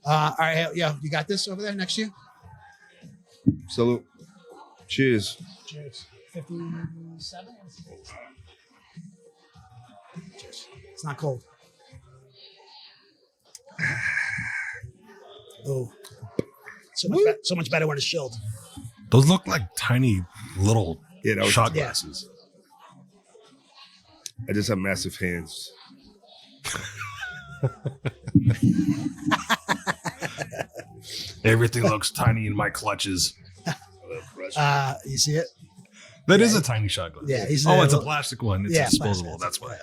All right, yeah, you got this over there next to you? Salute. Cheers. Cheers. 57? Cheers. It's not cold. Oh, so much better when it's chilled. Those look like tiny little shot yeah. glasses. I just have massive hands. Everything looks tiny in my clutches. You see it? That is a tiny shot glass. Yeah. It's a plastic one. It's disposable. That's why.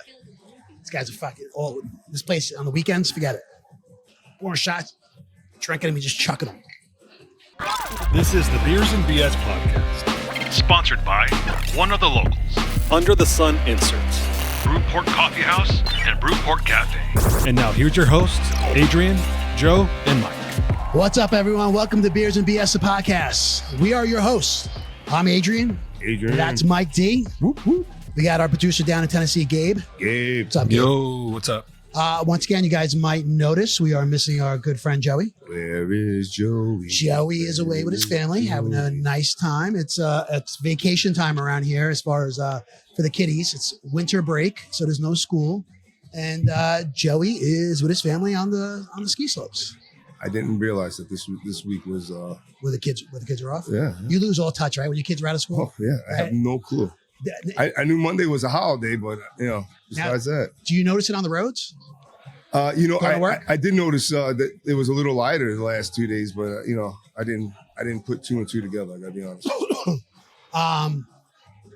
These guys are fucking all this place on the weekends. Forget it. Pouring shots, drinking them, and just chucking them. This is the Beers and BS podcast, Sponsored by one of the locals, Under the Sun Inserts. Brewport Coffee House and Brewport Cafe. And now here's your hosts, Adrian, Joe, and Mike. What's up, everyone? Welcome to Beers and BS, the podcast. We are your hosts. I'm Adrian. That's Mike D. Whoop, whoop. We got our producer down in Tennessee, Gabe. What's up, Gabe? Yo, what's up? Once again, you guys might notice we are missing our good friend Joey. Where is Joey? Joey is away with his family, having a nice time. It's vacation time around here as far as for the kiddies. It's winter break, so there's no school. And Joey is with his family on the ski slopes. I didn't realize that this week was Where the kids are off? Yeah. You lose all touch, right? When your kids are out of school? Oh yeah. I have no clue. I knew Monday was a holiday, but besides that. Do you notice it on the roads? I did notice that it was a little lighter the last 2 days, but I didn't put two and two together. I gotta be honest.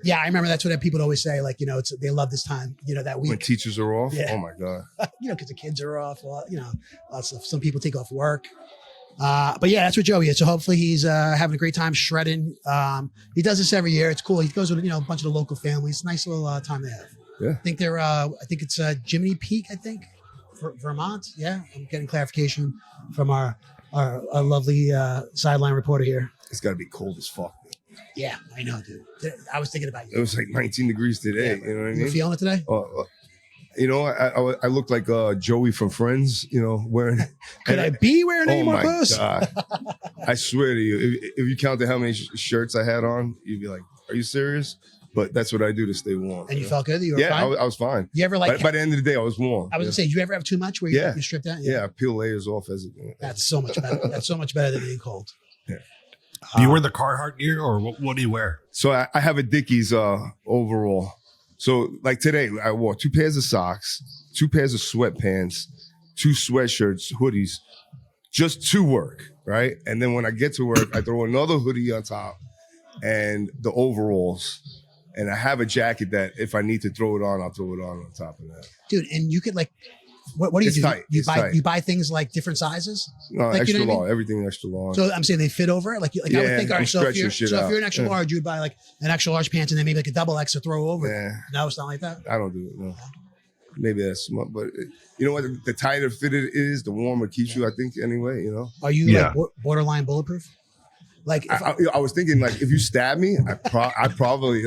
Yeah, I remember that's what people always say. Like, they love this time, that week. When teachers are off. Yeah. Oh my God. Because the kids are off. Well, lots of some people take off work. But yeah, that's what Joey is. So hopefully he's having a great time shredding. He does this every year. It's cool. He goes with a bunch of the local families. Nice little time they have. Yeah. I think they're. I think it's Jiminy Peak. I think, Vermont. Yeah, I'm getting clarification from our lovely sideline reporter here. It's got to be cold as fuck. Yeah, I know, dude. I was thinking about you. It was like 19 degrees today. Yeah, you know what I mean? You feeling it today? I looked like Joey from Friends, wearing. Could I be wearing any more clothes? Oh my God. I swear to you, if you counted how many shirts I had on, you'd be like, are you serious? But that's what I do to stay warm. And you felt good? You were fine? I was fine. You ever by the end of the day, I was warm. I was going to say, do you ever have too much where you strip down? Yeah, I peel layers off as it. That's so much better. That's so much better than being cold. Yeah. Do you wear the Carhartt gear or what do you wear? So I have a Dickies overall. So like today, I wore 2 pairs of socks, 2 pairs of sweatpants, 2 sweatshirts, hoodies, just to work, right? And then when I get to work, I throw another hoodie on top and the overalls. And I have a jacket that if I need to throw it on, I'll throw it on top of that. Dude, and you could what do you do? Tight. You buy things like different sizes? No, extra large. Everything extra large. So I'm saying they fit over it? I would think, all right, so if you're an extra large, you'd buy like an extra large pants and then maybe like a double X to throw over it. No, it's not like that? I don't do it, no. Maybe that's smart, but you know what? The tighter fit it is, the warmer it keeps you, I think, anyway, Are you borderline bulletproof? Like I was thinking, like, if you stab me, I probably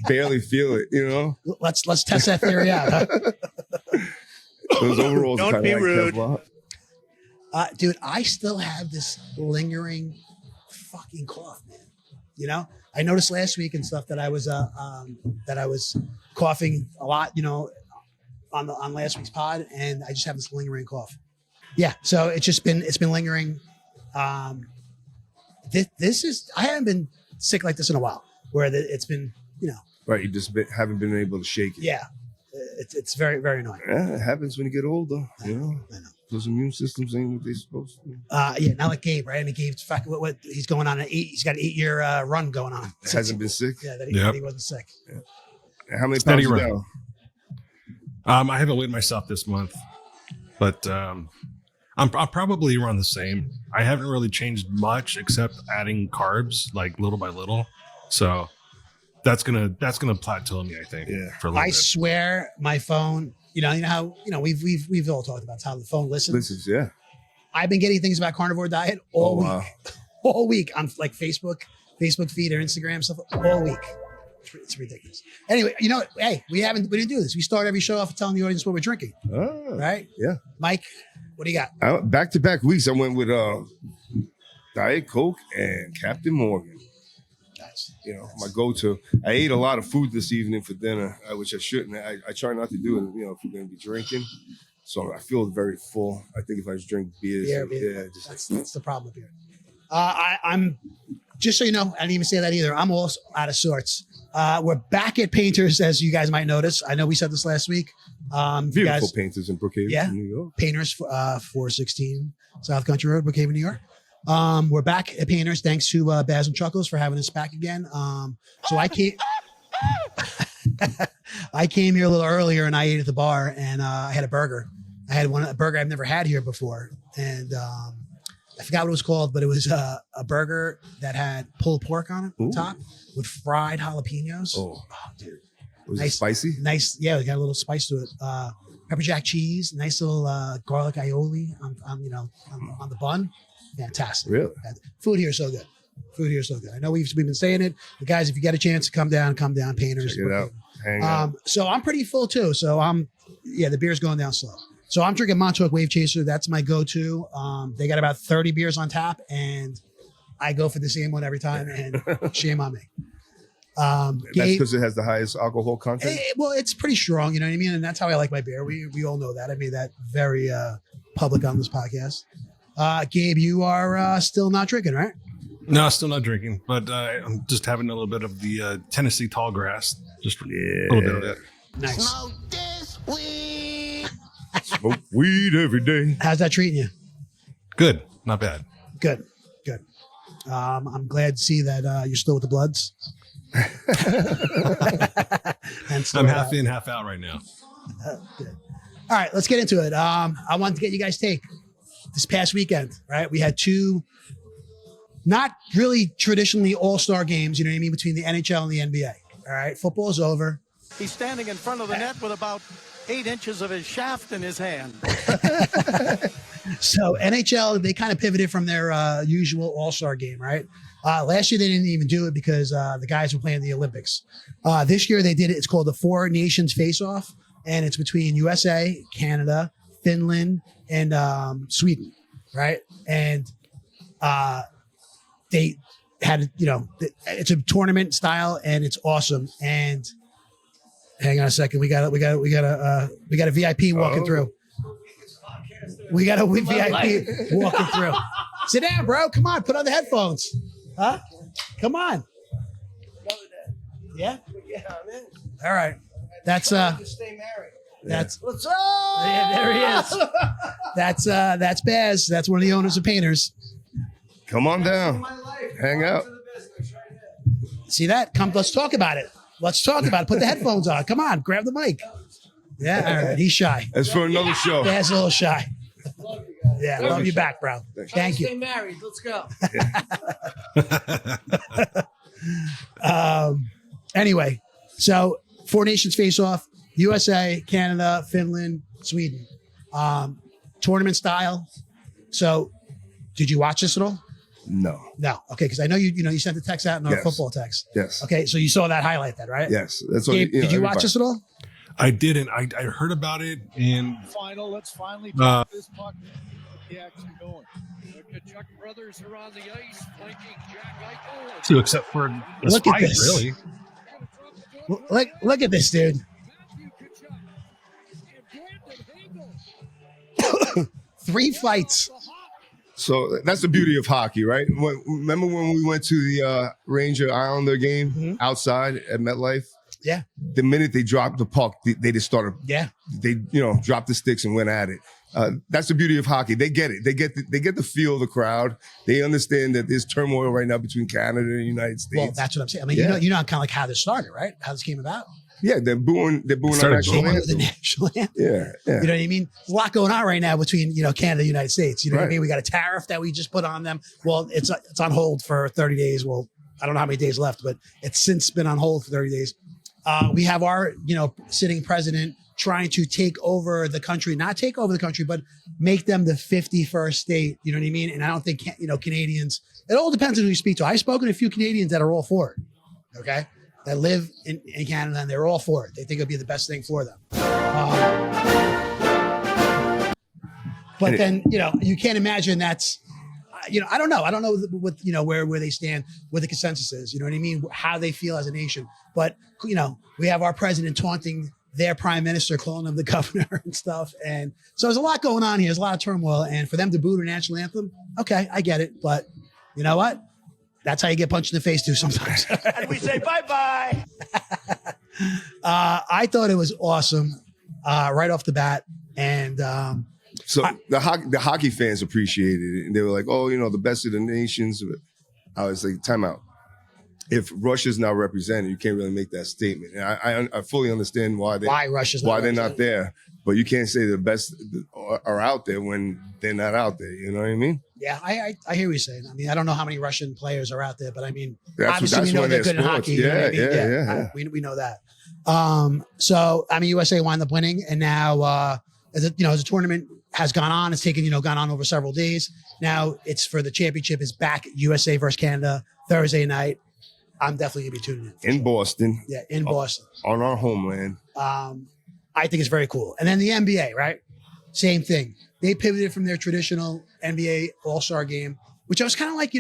barely feel it, Let's test that theory out. Huh? Those overalls don't be rude. Dude, I still have this lingering fucking cough, man. I noticed last week and stuff that I was coughing a lot, on last week's pod, and I just have this lingering cough. Yeah, so it's been lingering. This is, I haven't been sick like this in a while, where it's been, Right, you just haven't been able to shake it. Yeah, it's very, very annoying. Yeah, it happens when you get older, I know. Those immune systems ain't what they're supposed to. Yeah, not like Gabe, right? I mean, Gabe's what he's going on he's got an 8-year run going on. Hasn't been sick? Yeah, that he wasn't sick. Yeah. How many pounds you down? I haven't weighed myself this month, but I'm probably around the same. I haven't really changed much except adding carbs, like little by little. So that's gonna plateau me, I think. Yeah. For a little bit. Swear, my phone. You know how we've all talked about how the phone listens. Yeah. I've been getting things about carnivore diet all week, all week on like Facebook feed or Instagram stuff all week. It's ridiculous. Anyway, you know what? Hey, we didn't do this. We start every show off telling the audience what we're drinking. Oh, Right? yeah. Mike, what do you got? Back-to-back weeks, I went with Diet Coke and Captain Morgan. Nice. You know, my go-to. I ate a lot of food this evening for dinner, which I shouldn't. I try not to do it, you know, if we're going to be drinking. So I feel very full. I think if I just drink beers, That's the problem with beer. I'm just so you know, I didn't even say that either. I'm also out of sorts. We're back at Painters, as you guys might notice. I know we said this last week. Beautiful Painters in Brookhaven, New York. Painters, 416 South Country Road, Brookhaven, New York. We're back at Painters thanks to Baz and Chuckles for having us back again. So I came, I came here a little earlier and I ate at the bar and I had a burger. I had a burger I've never had here before, and I forgot what it was called, but it was a burger that had pulled pork on it on top with fried jalapenos. Oh dude. Was it spicy? Nice. Yeah, it got a little spice to it. Pepper jack cheese, nice little garlic aioli on the bun. Fantastic. Really? Food here is so good. I know we've been saying it. But guys, if you get a chance to come down, Painters. Check it out. Hang out. So I'm pretty full too. So the beer's going down slow. So I'm drinking Montauk Wave Chaser. That's my go-to. They got about 30 beers on tap, and I go for the same one every time, and shame on me. That's because it has the highest alcohol content? Well, it's pretty strong, you know what I mean? And that's how I like my beer. We all know that. I made that very public on this podcast. Gabe, you are still not drinking, right? No, still not drinking, but I'm just having a little bit of the Tennessee tall grass. Just a little bit of it. Nice. Smoke this weed. Smoke weed every day. How's that treating you? Good, not bad. Good. I'm glad to see that you're still with the Bloods. And I'm half in, half out right now. Good. All right, let's get into it. I wanted to get you guys' take. This past weekend, right? We had two not really traditionally all-star games, you know what I mean, between the NHL and the NBA. All right, football's over. He's standing in front of the net with about 8 inches of his shaft in his hand. So NHL, they kind of pivoted from their usual all-star game, right? Last year, they didn't even do it because the guys were playing the Olympics. This year, they did it. It's called the Four Nations Face-Off, and it's between USA, Canada, Finland, and Sweden, right? And they had, it's a tournament style, and it's awesome. And hang on a second, we got a VIP walking through. We got a VIP walking through. Sit down, bro. Come on, put on the headphones. Huh? Come on. Yeah. All right. That's Stay married. That's What's up? yeah, there he is. That's Baz. That's one of the owners of Painters. Come on down. Hang out. See that? Come, let's talk about it. Put the headphones on. Come on, grab the mic. Yeah, all right. He's shy. That's for another show. Baz a little shy. Love you guys. Yeah, love you back, bro. Thank Stay you. married. Let's go. Anyway, so Four Nations face off. USA, Canada, Finland, Sweden. Tournament style. So did you watch this at all? No. No. Okay, because I know you sent the text out in our Yes. football text. Yes. Okay, so you saw that highlight then, right? Yes. That's what. Gabe, did you watch this at all? I didn't. I heard about it, and Final, let's finally get this puck. The action going. The Chuck brothers are on the ice, flanking Jack Eichel. too, except for the Look at spike, this. really. Look at this, dude. 3 fights. So that's the beauty of hockey, right? Remember when we went to the Ranger Islander game outside at MetLife? Yeah. The minute they dropped the puck, they just started. Yeah. They dropped the sticks and went at it. That's the beauty of hockey. They get it. They get the feel of the crowd. They understand that there's turmoil right now between Canada and the United States. Well, that's what I'm saying. I mean, Yeah. you know kind of like how this started, right? How this came about. Yeah, they're booing our Started national booing The anthem. national anthem. Yeah. You know what I mean? There's a lot going on right now between, Canada and the United States. You know what I Right. mean? We got a tariff that we just put on them. Well, it's on hold for 30 days. Well, I don't know how many days left, but it's since been on hold for 30 days. We have our, sitting president trying to take over the country, not take over the country, but make them the 51st state. You know what I mean? And I don't think, Canadians, it all depends on who you speak to. I've spoken to a few Canadians that are all for it. Okay. that live in Canada, and they're all for it. They think it'll be the best thing for them. But then, you can't imagine that's, I don't know. I don't know what, where they stand, what the consensus is, you know what I mean? How they feel as a nation. But, we have our president taunting their prime minister, calling them the governor and stuff. And so there's a lot going on here. There's a lot of turmoil. And for them to boo the national anthem, okay, I get it. But you know what? That's how you get punched in the face too sometimes. And we say bye-bye. I thought it was awesome right off the bat. And so the hockey fans appreciated it. And they were like, oh, the best of the nations. I was like, time out. If Russia's not represented, you can't really make that statement. And I fully understand why Russia's why they're not there. But you can't say the best are out there when they're not out there. You know what I mean? Yeah, I hear what you're saying. I mean, I don't know how many Russian players are out there, but I mean, that's obviously we know they're good in hockey. Yeah, We know that. So I mean, USA wound up winning, and now as the tournament has gone on, it's taken gone on over several days. Now it's for the championship. Is back USA versus Canada Thursday night. I'm definitely gonna be tuning in Boston. Yeah, in Boston on our homeland. I think it's very cool. And then the NBA, right? Same thing. They pivoted from their traditional NBA All-Star game, which I was kind of like,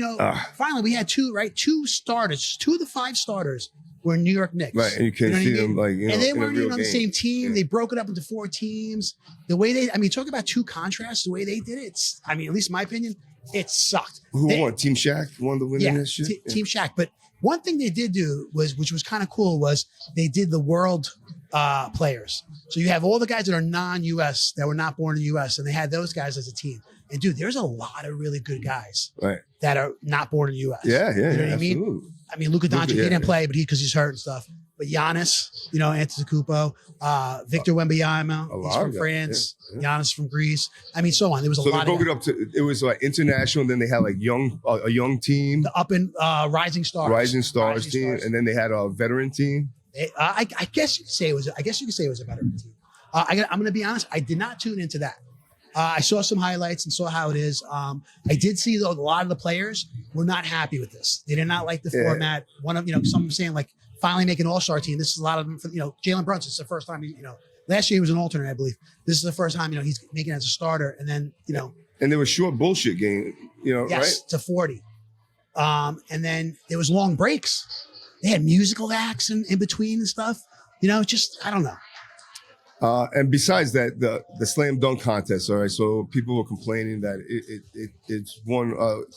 finally we had two starters, 2 of the 5 starters were New York Knicks. Right, and you can't see them and they weren't even on the same team. Yeah. They broke it up into 4 teams. The way talk about 2 contrasts, the way they did it, at least in my opinion, it sucked. Who won? Team Shaq won the winning this shit? Team Shaq. But one thing they did do which was kind of cool, was they did the world players. So you have all the guys that are non-US that were not born in the US, and they had those guys as a team. And dude, there's a lot of really good guys that are not born in the US. Yeah, you know what I mean? I mean, Luka Doncic, he didn't play, but because he's hurt and stuff. But Giannis, Antetokounmpo, Victor Wembanyama, he's from France. Giannis from Greece. I mean, so on. There was a lot. So they broke it up to, it was like international, and then they had like a young team, the up and rising stars team, and then they had a veteran team. I guess you could say it was. I guess you could say it was a veteran team. I'm going to be honest. I did not tune into that. I saw some highlights and saw how it is. I did see though a lot of the players were not happy with this. They did not like the format. One of some saying like finally make an all-star team. This is a lot of them. For, Jalen Brunson. It's the first time. Last year he was an alternate, I believe. This is the first time he's making it as a starter. And then and there was short bullshit game. Yes, right? To 40. And then there was long breaks. They had musical acts in between and stuff. Just I don't know. And besides that, the slam dunk contest. All right, so people were complaining that it's won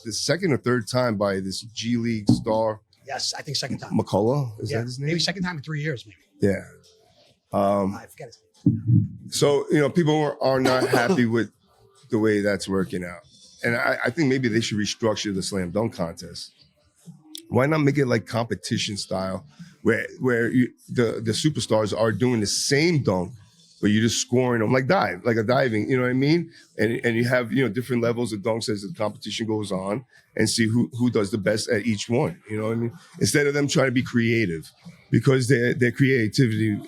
the second or third time by this G League star. Yes, I think second time. McCullough, is that his name? Maybe second time in 3 years, maybe. Yeah. I forget his name. So people are not happy with the way that's working out, and I think maybe they should restructure the slam dunk contest. Why not make it like competition style, where the superstars are doing the same dunk, but you're just scoring them like a diving, you know what I mean? And you have different levels of dunks as the competition goes on, and see who does the best at each one. You know what I mean? Instead of them trying to be creative, because their creativity.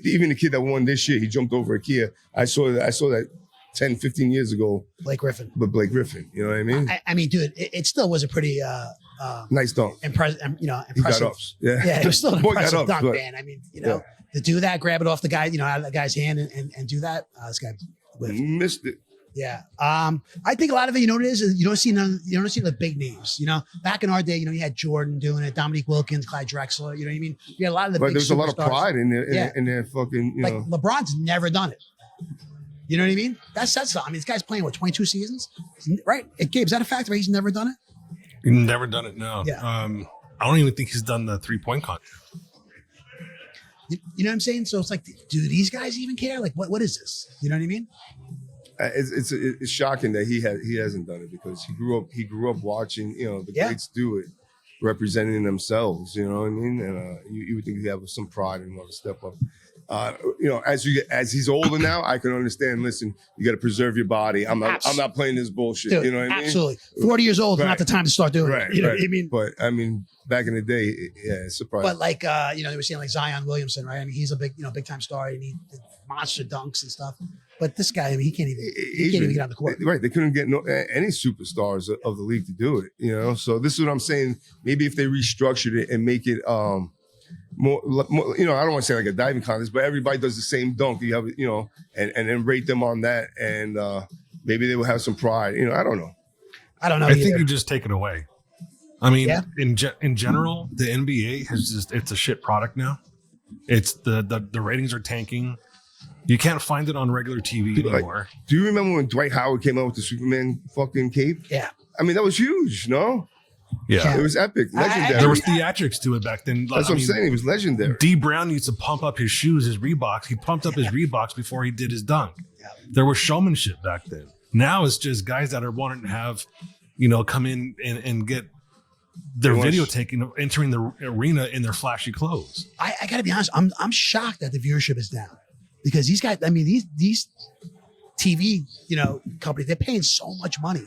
Even the kid that won this year, he jumped over a Kia. I saw that 10, 15 years ago. Blake Griffin. But Blake Griffin, you know what I mean? I mean, dude, it still was a pretty nice dunk. Impressive. He got ups. Yeah, it was still an impressive dunk, but, man. I mean, to do that, grab it off the guy, out of the guy's hand and do that. This guy missed it. Yeah. I think a lot of it, what it is you don't see the big names. Back in our day, you had Jordan doing it, Dominique Wilkins, Clyde Drexler. You know what I mean? You had a lot of the big there's superstars. a lot of pride in their fucking, like LeBron's never done it. You know what I mean? That's something. I mean, this guy's playing 22 seasons, right? Gabe, is that a fact? Right? He's never done it. Never done it. No. Yeah. I don't even think he's done the 3-point contest. You know what I'm saying? So it's like, do these guys even care? Like, what is this? You know what I mean? It's shocking that he hasn't done it, because he grew up watching the greats do it, representing themselves. You know what I mean? And you would think you have some pride and want to step up. As he's older now, I can understand. Listen, you got to preserve your body. I'm not playing this bullshit. Dude, you know what I mean? Absolutely. 40 years old, not the time to start doing it. You know what I mean? But I mean, back in the day, it's surprising. But like, they were saying like Zion Williamson, right? I mean, he's a big time star, and he did monster dunks and stuff. But this guy, I mean, he can't even get on the court. Right. They couldn't get any superstars of the league to do it, So this is what I'm saying. Maybe if they restructured it and make it more, you know, I don't want to say like a diving contest, but everybody does the same dunk. You have, you know, and then rate them on that, and maybe they will have some pride. You know, I don't know. I think you just take it away. I mean, Yeah. in general, the NBA it's a shit product now. It's the ratings are tanking. You can't find it on regular TV anymore. Do you remember when Dwight Howard came out with the Superman fucking cape? Yeah. I mean, that was huge, no? Yeah. It was epic, legendary. There was theatrics to it back then. That's what I'm saying. It was legendary. D Brown needs to pump up his shoes, his Reeboks. He pumped up his Reeboks before he did his dunk. Yeah. There was showmanship back then. Now it's just guys that are wanting to have, you know, come in and get their video taken, entering the arena in their flashy clothes. I got to be honest. I'm shocked that the viewership is down because these guys. I mean, these TV, you know, companies, they're paying so much money.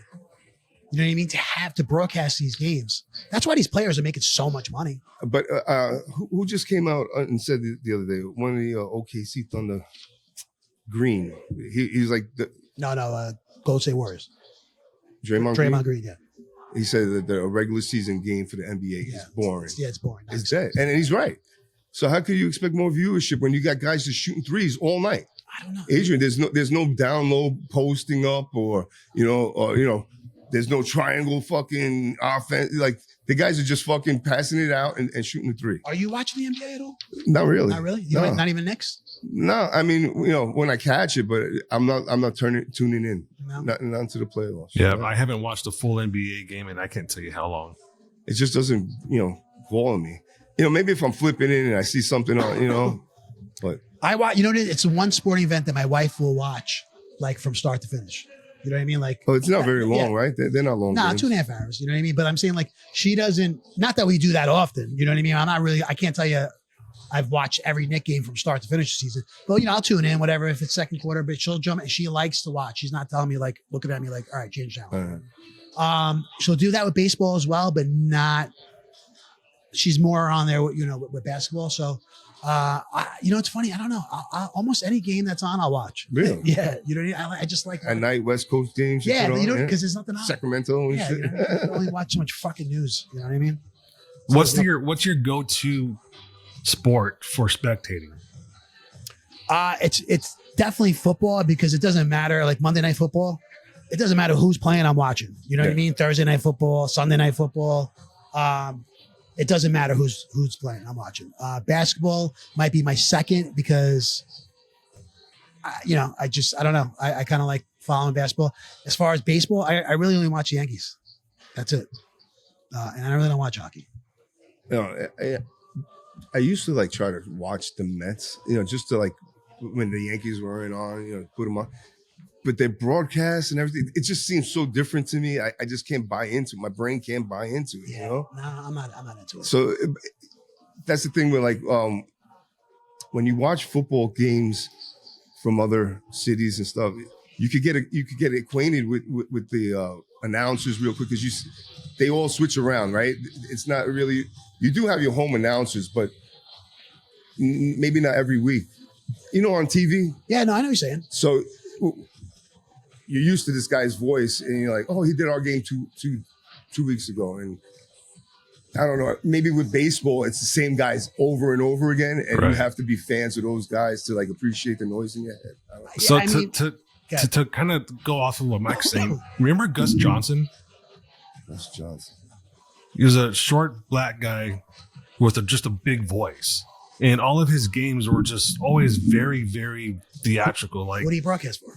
You know what I mean? To have to broadcast these games. That's why these players are making so much money. But who just came out and said the other day? One of the OKC Thunder, Green. He's like No, Golden State Warriors. Draymond Green, yeah. He said that the regular season game for the NBA is boring. It's boring. It's dead. And he's right. So how could you expect more viewership when you got guys just shooting threes all night? I don't know. Adrian, there's no down low posting up or there's no triangle fucking offense. Like the guys are just fucking passing it out and shooting the three. Are you watching the NBA at all? Not really. Not really? No. Not even Knicks? No, I mean, you know, when I catch it, but I'm not tuning in. No. Not to the playoffs. Yeah, I haven't watched a full NBA game and I can't tell you how long. It just doesn't, fall on me. You know, maybe if I'm flipping in and I see something on, but I watch. You know, it's the one sporting event that my wife will watch, like from start to finish. You know what I mean? Like, it's not very long, yeah. right? They're not long. No, games. 2.5 hours. You know what I mean? But I'm saying like she doesn't. Not that we do that often. You know what I mean? I'm not really. I can't tell you. I've watched every Knick game from start to finish the season. Well, I'll tune in, whatever, if it's second quarter, but she'll jump and she likes to watch. She's not telling me like, looking at me like, all right, change channel. She'll do that with baseball as well, but not, she's more on there, with basketball. So, it's funny. I don't know. Almost any game that's on, I'll watch. Really? Yeah. You know what I mean? I just like. At night, West Coast games. Yeah, because there's nothing on. Sacramento and yeah, shit. you can only watch so much fucking news. You know what I mean? So What's your go-to sport for spectating? It's definitely football because it doesn't matter. Like Monday Night Football, it doesn't matter who's playing. I'm watching. You know what I mean? Thursday Night Football, Sunday Night Football. It doesn't matter who's playing. I'm watching. Basketball might be my second because, I don't know. I kind of like following basketball. As far as baseball, I really only watch Yankees. That's it. And I really don't watch hockey. I used to like try to watch the Mets, just to like when the Yankees weren't on, put them on. But their broadcast and everything, it just seems so different to me. I just can't buy into it. My brain can't buy into it, No, I'm not into it. So that's the thing with like when you watch football games from other cities and stuff, you could get acquainted with the announcers real quick because they all switch around, right? It's not really. You do have your home announcers, but maybe not every week. On TV. Yeah, no, I know what you're saying. So you're used to this guy's voice, and you're like, oh, he did our game two weeks ago, and I don't know. Maybe with baseball, it's the same guys over and over again, and you have to be fans of those guys to like appreciate the noise in your head. I don't know. So to kind of go off of what Mike's saying, remember Gus Johnson? Gus Johnson. He was a short black guy with just a big voice. And all of his games were just always very, very theatrical. Like, what do you broadcast for?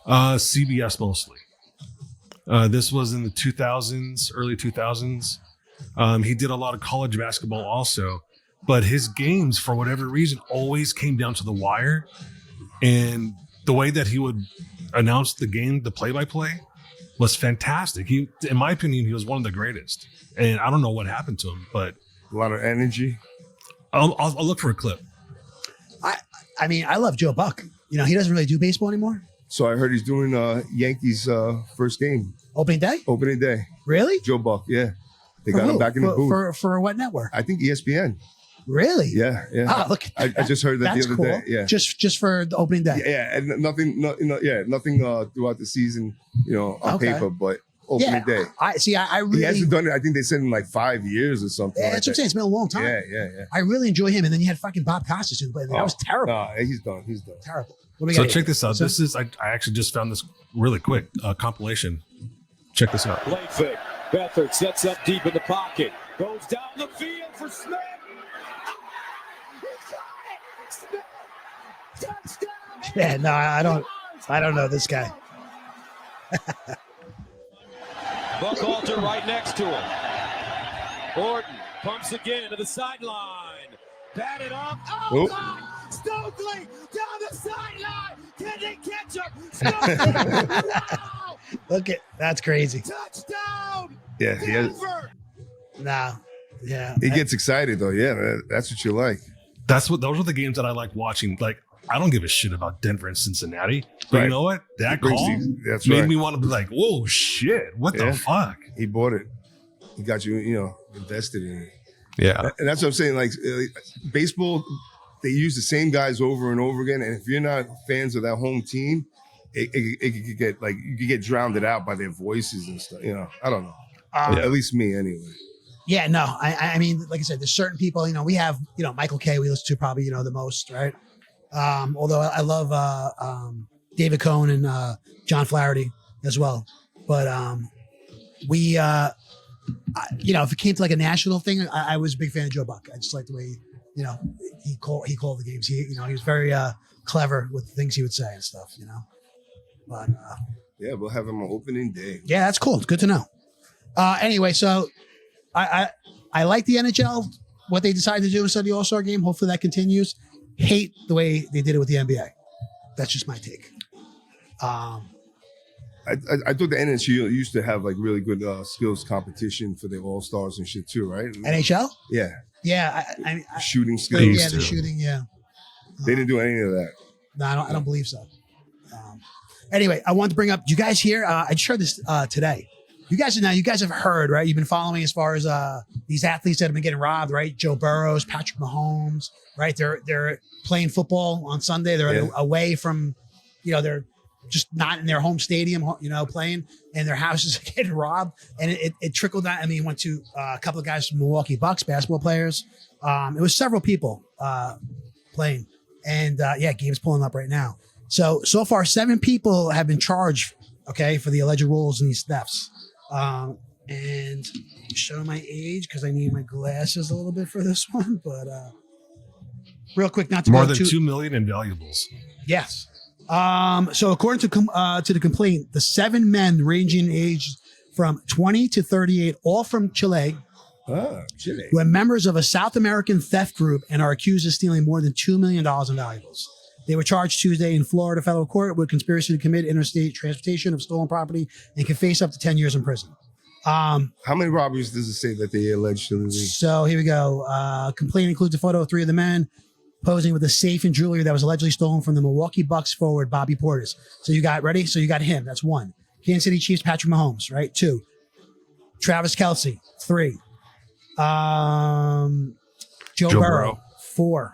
CBS mostly. This was in the 2000s, early 2000s. He did a lot of college basketball also. But his games, for whatever reason, always came down to the wire. And the way that he would announce the game, the play-by-play, was fantastic. He, in my opinion, he was one of the greatest. And I don't know what happened to him, but a lot of energy. I'll look for a clip. I mean, I love Joe Buck. He doesn't really do baseball anymore. So I heard he's doing Yankees first game. Opening day? Opening day. Really? Joe Buck, yeah. They For got him who? back in the booth. For what network? I think ESPN. Really? Yeah. Oh, look at that. I just heard that That's the other cool. day. Yeah. Just for the opening day. Yeah, and nothing throughout the season, on Okay. paper, but opening day. I really. He hasn't done it. I think they said in like 5 years or something. Yeah, like that's what I'm saying. It's been a long time. Yeah. I really enjoy him. And then you had fucking Bob Costas who played. That was terrible. No, he's done. Terrible. What do we So got check here? this out. So- This is I actually just found this really quick compilation. Check this out. Play fake. Beathard sets up deep in the pocket. Goes down the field for Smith. Touchdown. Yeah, no, I don't know this guy. Buchalter right next to him. Orton pumps again to the sideline. Batted up. Oh. God! Stokely down the sideline. Can they catch him? Stokely. Wow! Look at that's crazy. Touchdown. Yeah, he has. Denver. No, yeah. He gets excited though. Yeah, that's what you like. Those are the games that I like watching. Like, I don't give a shit about Denver and Cincinnati. But Right. you know what? That call That's made right. me want to be like, whoa, shit. What Yeah. the fuck? He bought it. He got you, invested in it. Yeah. And that's what I'm saying. Like baseball, they use the same guys over and over again. And if you're not fans of that home team, it could get like you could get drowned out by their voices and stuff. I don't know. At least me, anyway. Yeah, no, I mean, like I said, there's certain people, we have, Michael Kay, we listen to probably, the most, right? Although I love David Cohn and John Flaherty as well. But we, if it came to like a national thing, I was a big fan of Joe Buck. I just like the way, he called the games. He was very clever with the things he would say and stuff, But Yeah, we'll have him on opening day. yeah, that's cool. It's good to know. Anyway, so I like the NHL, what they decided to do instead of the All-Star game. Hopefully that continues. Hate the way they did it with the NBA. That's just my take. I thought the NHL used to have like really good skills competition for the All Stars and shit too, right? NHL? Yeah, Yeah, I shooting yeah, skills. the shooting, yeah. They didn't do any of that. No, I don't believe so. Anyway, I wanted to bring up. Do you guys hear? I just heard this today. You guys have heard, right? You've been following as far as these athletes that have been getting robbed, right? Joe Burrows, Patrick Mahomes, right? They're playing football on Sunday. They're away from, they're just not in their home stadium, playing, and their houses are getting robbed. And it trickled down. I mean, it went to a couple of guys from Milwaukee Bucks, basketball players. It was several people playing, and game's pulling up right now. So far, 7 people have been charged, okay, for the alleged roles in these thefts. And show my age because I need my glasses a little bit for this one, but real quick, not to More go than too, 2 million in valuables. Yes. So according to the complaint, the 7 men ranging in age from 20 to 38, all from Chile, Chile. were members of a South American theft group and are accused of stealing more than $2 million in valuables. They were charged Tuesday in Florida federal court with conspiracy to commit interstate transportation of stolen property and can face up to 10 years in prison. How many robberies does it say that they allegedly? So here we go. Complaint includes a photo of 3 of the men posing with a safe and jewelry that was allegedly stolen from the Milwaukee Bucks forward, Bobby Portis. So you got ready? So you got him. That's 1. Kansas City Chiefs, Patrick Mahomes, right? 2. Travis Kelce, 3. Joe Burrow, 4.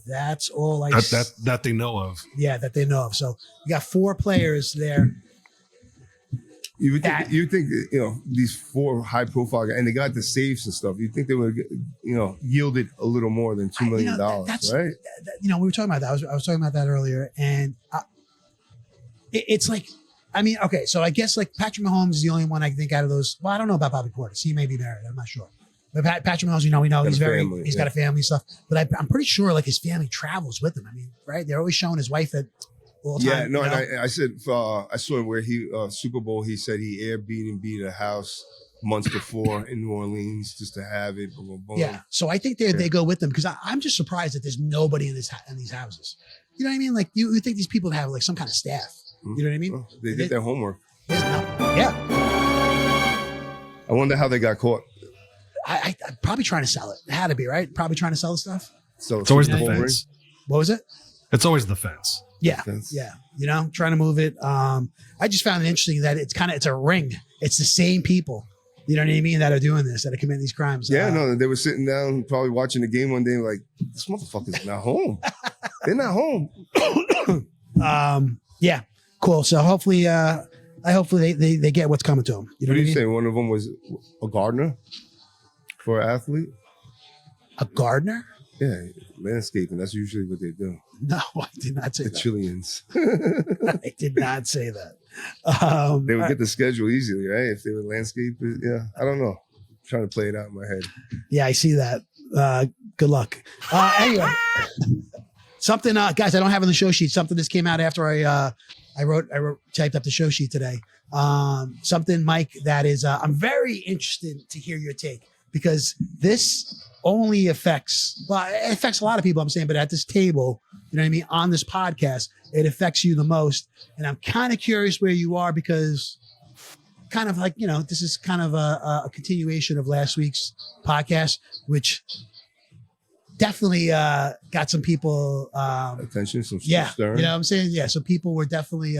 That's all That they know of. Yeah, that they know of. So you got 4 players there. You think these 4 high profile guys, and they got the safes and stuff. You think they would yielded a little more than $2 million, right? We were talking about that. I was talking about that earlier, and it's like, I mean, okay, so I guess like Patrick Mahomes is the only one I think out of those. Well, I don't know about Bobby Portis. He may be married. I'm not sure. But Patrick Mahomes, we know he's got a family and stuff. But I'm pretty sure like his family travels with him. I mean, right? They're always showing his wife at all the time. Yeah, no, and I said I saw where he Super Bowl. He said he Airbnb a house months before in New Orleans just to have it. Boom, boom, boom. Yeah, so I think they go with them because I'm just surprised that there's nobody in these houses. You know what I mean? Like you think these people have like some kind of staff. You know what I mean? Well, they did their homework. Yeah. I wonder how they got caught. I probably trying to sell it. It had to be, right? Probably trying to sell the stuff. So It's always the Super Bowl fence. What was it? It's always the fence. Yeah. Fence. Yeah. Trying to move it. I just found it interesting that it's a ring. It's the same people, you know what I mean, that are doing this, that are committing these crimes. Yeah, no, they were sitting down, probably watching the game one day, like, this motherfucker's not home. They're not home. Yeah. Cool. So hopefully, they get what's coming to them. You know What what do I you mean? say? One of them was a gardener for an athlete? A gardener? Yeah, landscaping. That's usually what they do. No, I did not say The that. Chileans. I did not say that. They would get the schedule easily, right? If they were landscapers. Yeah, I don't know. I'm trying to play it out in my head. Yeah, I see that. Good luck. Anyway, something, guys, I don't have on the show sheet. Something just came out after I typed up the show sheet today. Something, Mike, that is, I'm very interested to hear your take, because this only affects a lot of people, I'm saying, but at this table, you know what I mean, on this podcast, it affects you the most. And I'm kind of curious where you are, because kind of like, this is kind of a continuation of last week's podcast, which definitely got some people Attention, some yeah, stirring. you know what I'm saying? Yeah. So people were definitely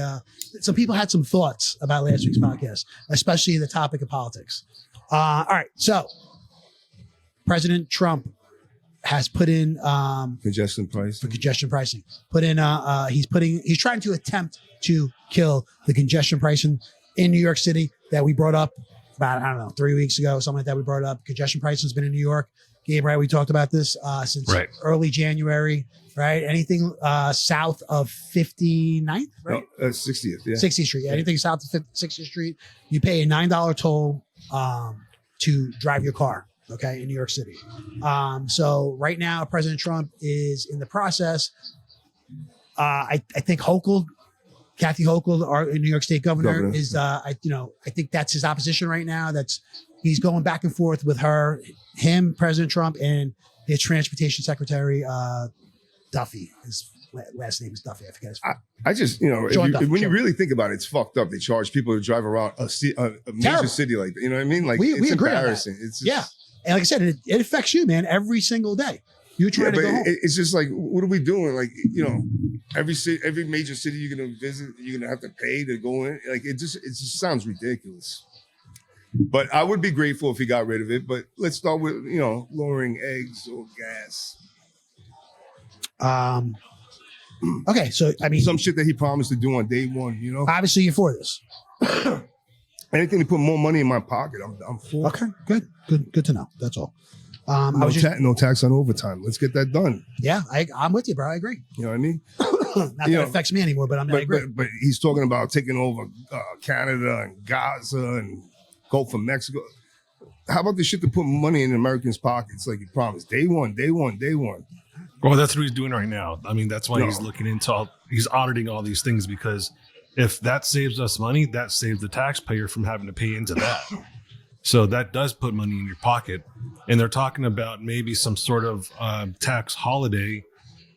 some people had some thoughts about last week's podcast, especially the topic of politics. All right. So President Trump has put in Congestion price. for congestion pricing. He's trying to attempt to kill the congestion pricing in New York City that we brought up about, I don't know, 3 weeks ago, something like that. We brought it up. Congestion pricing has been in New York. Gabe, right? We talked about this since early January, right? Anything south of 59th, right? No, 60th, yeah. 60th Street. Yeah. Anything south of 60th Street, you pay a $9 toll to drive your car, okay, in New York City. So right now, President Trump is in the process. I think Kathy Hochul, our New York State governor, is I think that's his opposition right now. He's going back and forth with him, President Trump, and his transportation secretary, Duffy. His last name is Duffy. I forget his name. I just, when you really think about it, it's fucked up. They charge people to drive around a major city like that. You know what I mean? Like, we it's agree embarrassing. on that. It's just, yeah. And like I said, it affects you, man, every single day. You're trying to go home. It's just like, what are we doing? Like, every major city you're gonna visit, you're gonna have to pay to go in. Like, it just sounds ridiculous. But I would be grateful if he got rid of it. But let's start with lowering eggs or gas. Okay, so I mean, some shit that he promised to do on day one. Obviously, you're for this. Anything to put more money in my pocket, I'm for. Okay, good to know. That's all. No tax on overtime. Let's get that done. Yeah, I'm with you, bro. I agree. You know what I mean? Not that it affects me anymore, but I agree. But he's talking about taking over Canada and Gaza and Gulf of Mexico. How about the shit to put money in Americans' pockets like he promised? Day one. Well, that's what he's doing right now. I mean, that's why he's looking into he's auditing all these things, because if that saves us money, that saves the taxpayer from having to pay into that. So that does put money in your pocket. And they're talking about maybe some sort of tax holiday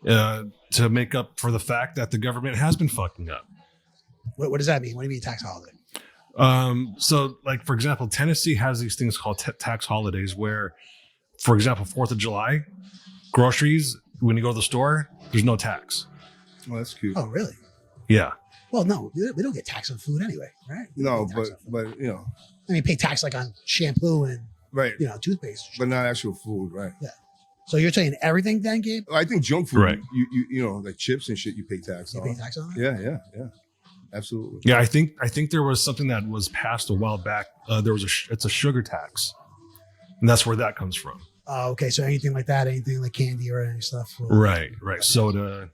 to make up for the fact that the government has been fucking up. What does that mean? What do you mean tax holiday? So, like, for example, Tennessee has these things called tax holidays where, for example, 4th of July, groceries, when you go to the store, there's no tax. Oh, that's cute. Oh, really? Yeah. Well, no, we don't get taxed on food anyway, right? No, but I mean, pay tax like on shampoo and toothpaste, but not actual food, right? Yeah. So you're saying everything then, Gabe? I think junk food, right? You like chips and shit, you pay tax on. You pay tax on that? Yeah, absolutely. Yeah, I think there was something that was passed a while back. It's a sugar tax, and that's where that comes from. Oh, okay. So anything like that, anything like candy or any stuff, right? Soda,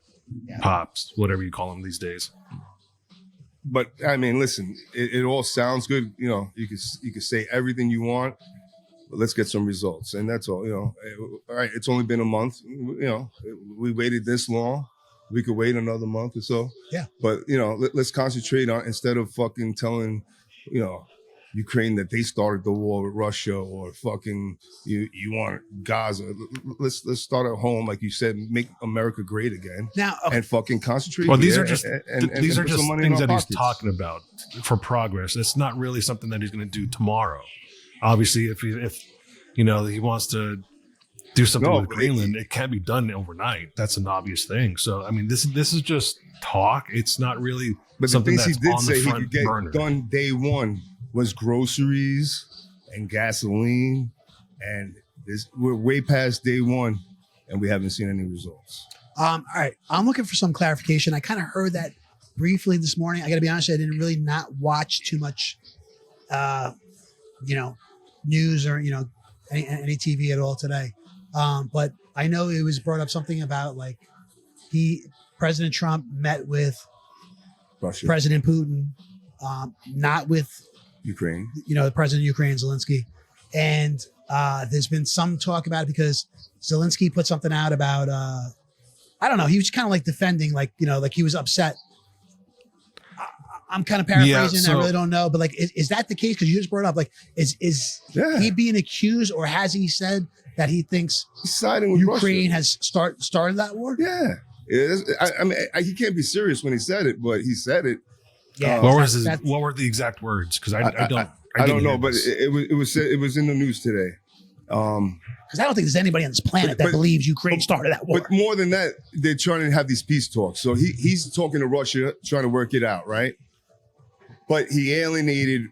pops, whatever you call them these days. But I mean, listen, it all sounds good. You could say everything you want, but let's get some results, and that's all. All right, it's only been a month. We waited this long. We could wait another month or so. Yeah. But let's concentrate on, instead of fucking telling, Ukraine that they started the war with Russia, or fucking you want Gaza. Let's start at home, like you said, make America great again. Now, and fucking concentrate. Well, these are just things that he's talking about for progress. It's not really something that he's going to do tomorrow. Obviously, if he wants to do something with Greenland, it can't be done overnight. That's an obvious thing. So, I mean, this is just talk. It's not really something that's on the front burner. But the things he did say he could get done day one was groceries and gasoline, and we're way past day one, and we haven't seen any results. All right, I'm looking for some clarification. I kind of heard that briefly this morning. I got to be honest, I didn't really not watch too much, news or any TV at all today. But I know it was brought up something about like President Trump met with Russia, President Putin, not with Ukraine. the president of Ukraine, Zelensky. And there's been some talk about it because Zelensky put something out about, I don't know, he was kind of like defending, like he was upset. I'm kind of paraphrasing. I really don't know, but like, is that the case? Because you just brought it up, like, is he being accused, or has he said that he thinks He's siding with Ukraine Russia. has started that war? Yeah. I mean, he can't be serious when he said it, but he said it. Yeah. What were the exact words? Because I don't know, but it was in the news today. Because I don't think there's anybody on this planet that believes Ukraine started that war. But more than that, they're trying to have these peace talks. So he's talking to Russia, trying to work it out, right? But he alienated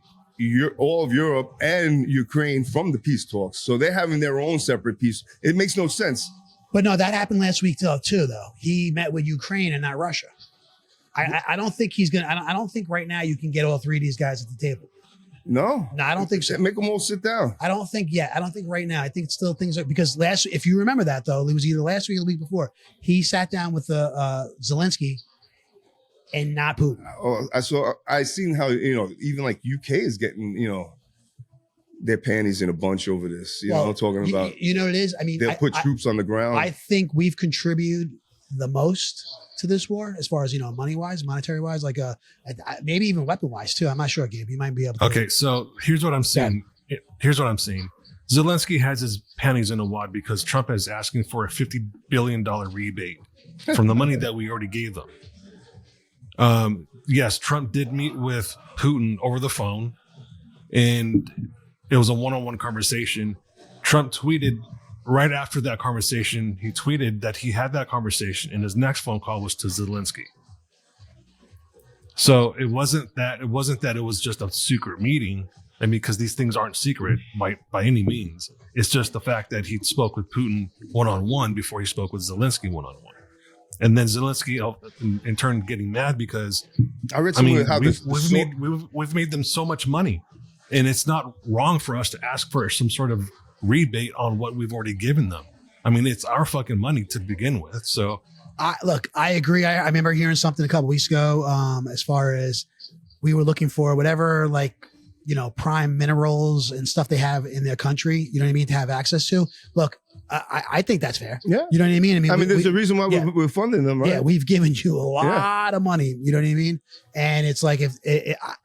all of Europe and Ukraine from the peace talks. So they're having their own separate peace. It makes no sense. But no, that happened last week too, though. He met with Ukraine and not Russia. I don't think he's going to, I don't think right now you can get all three of these guys at the table. No, I don't think so. Make them all sit down. I don't think right now. I think it's still things are, because if you remember that though, it was either last week or the week before, he sat down with Zelensky and not Putin. I seen how, even like UK is getting, their panties in a bunch over this, talking about, what it is. I mean, they'll put troops on the ground. I think we've contributed the most to this war as far as, money wise, monetary wise, like maybe even weapon wise too. I'm not sure, Gabe, you might be able to. Okay. So here's what I'm saying. Here's what I'm saying. Zelensky has his panties in a wad because Trump is asking for a $50 billion rebate from the money that we already gave them. Yes, Trump did meet with Putin over the phone, and it was a one-on-one conversation. Trump tweeted right after that conversation, he tweeted that he had that conversation, and his next phone call was to Zelensky. So it wasn't that it was just a secret meeting. I mean, because these things aren't secret by any means. It's just the fact that he spoke with Putin one-on-one before he spoke with Zelensky one-on-one. And then Zelensky, in turn, getting mad because we've made them so much money, and it's not wrong for us to ask for some sort of rebate on what we've already given them. I mean, it's our fucking money to begin with. So, I agree. I remember hearing something a couple weeks ago, as far as we were looking for whatever, prime minerals and stuff they have in their country. You know what I mean? To have access to. Look, I think that's fair. Yeah. You know what I mean? There's a reason why we're funding them, right? Yeah, we've given you a lot of money. You know what I mean? And it's like,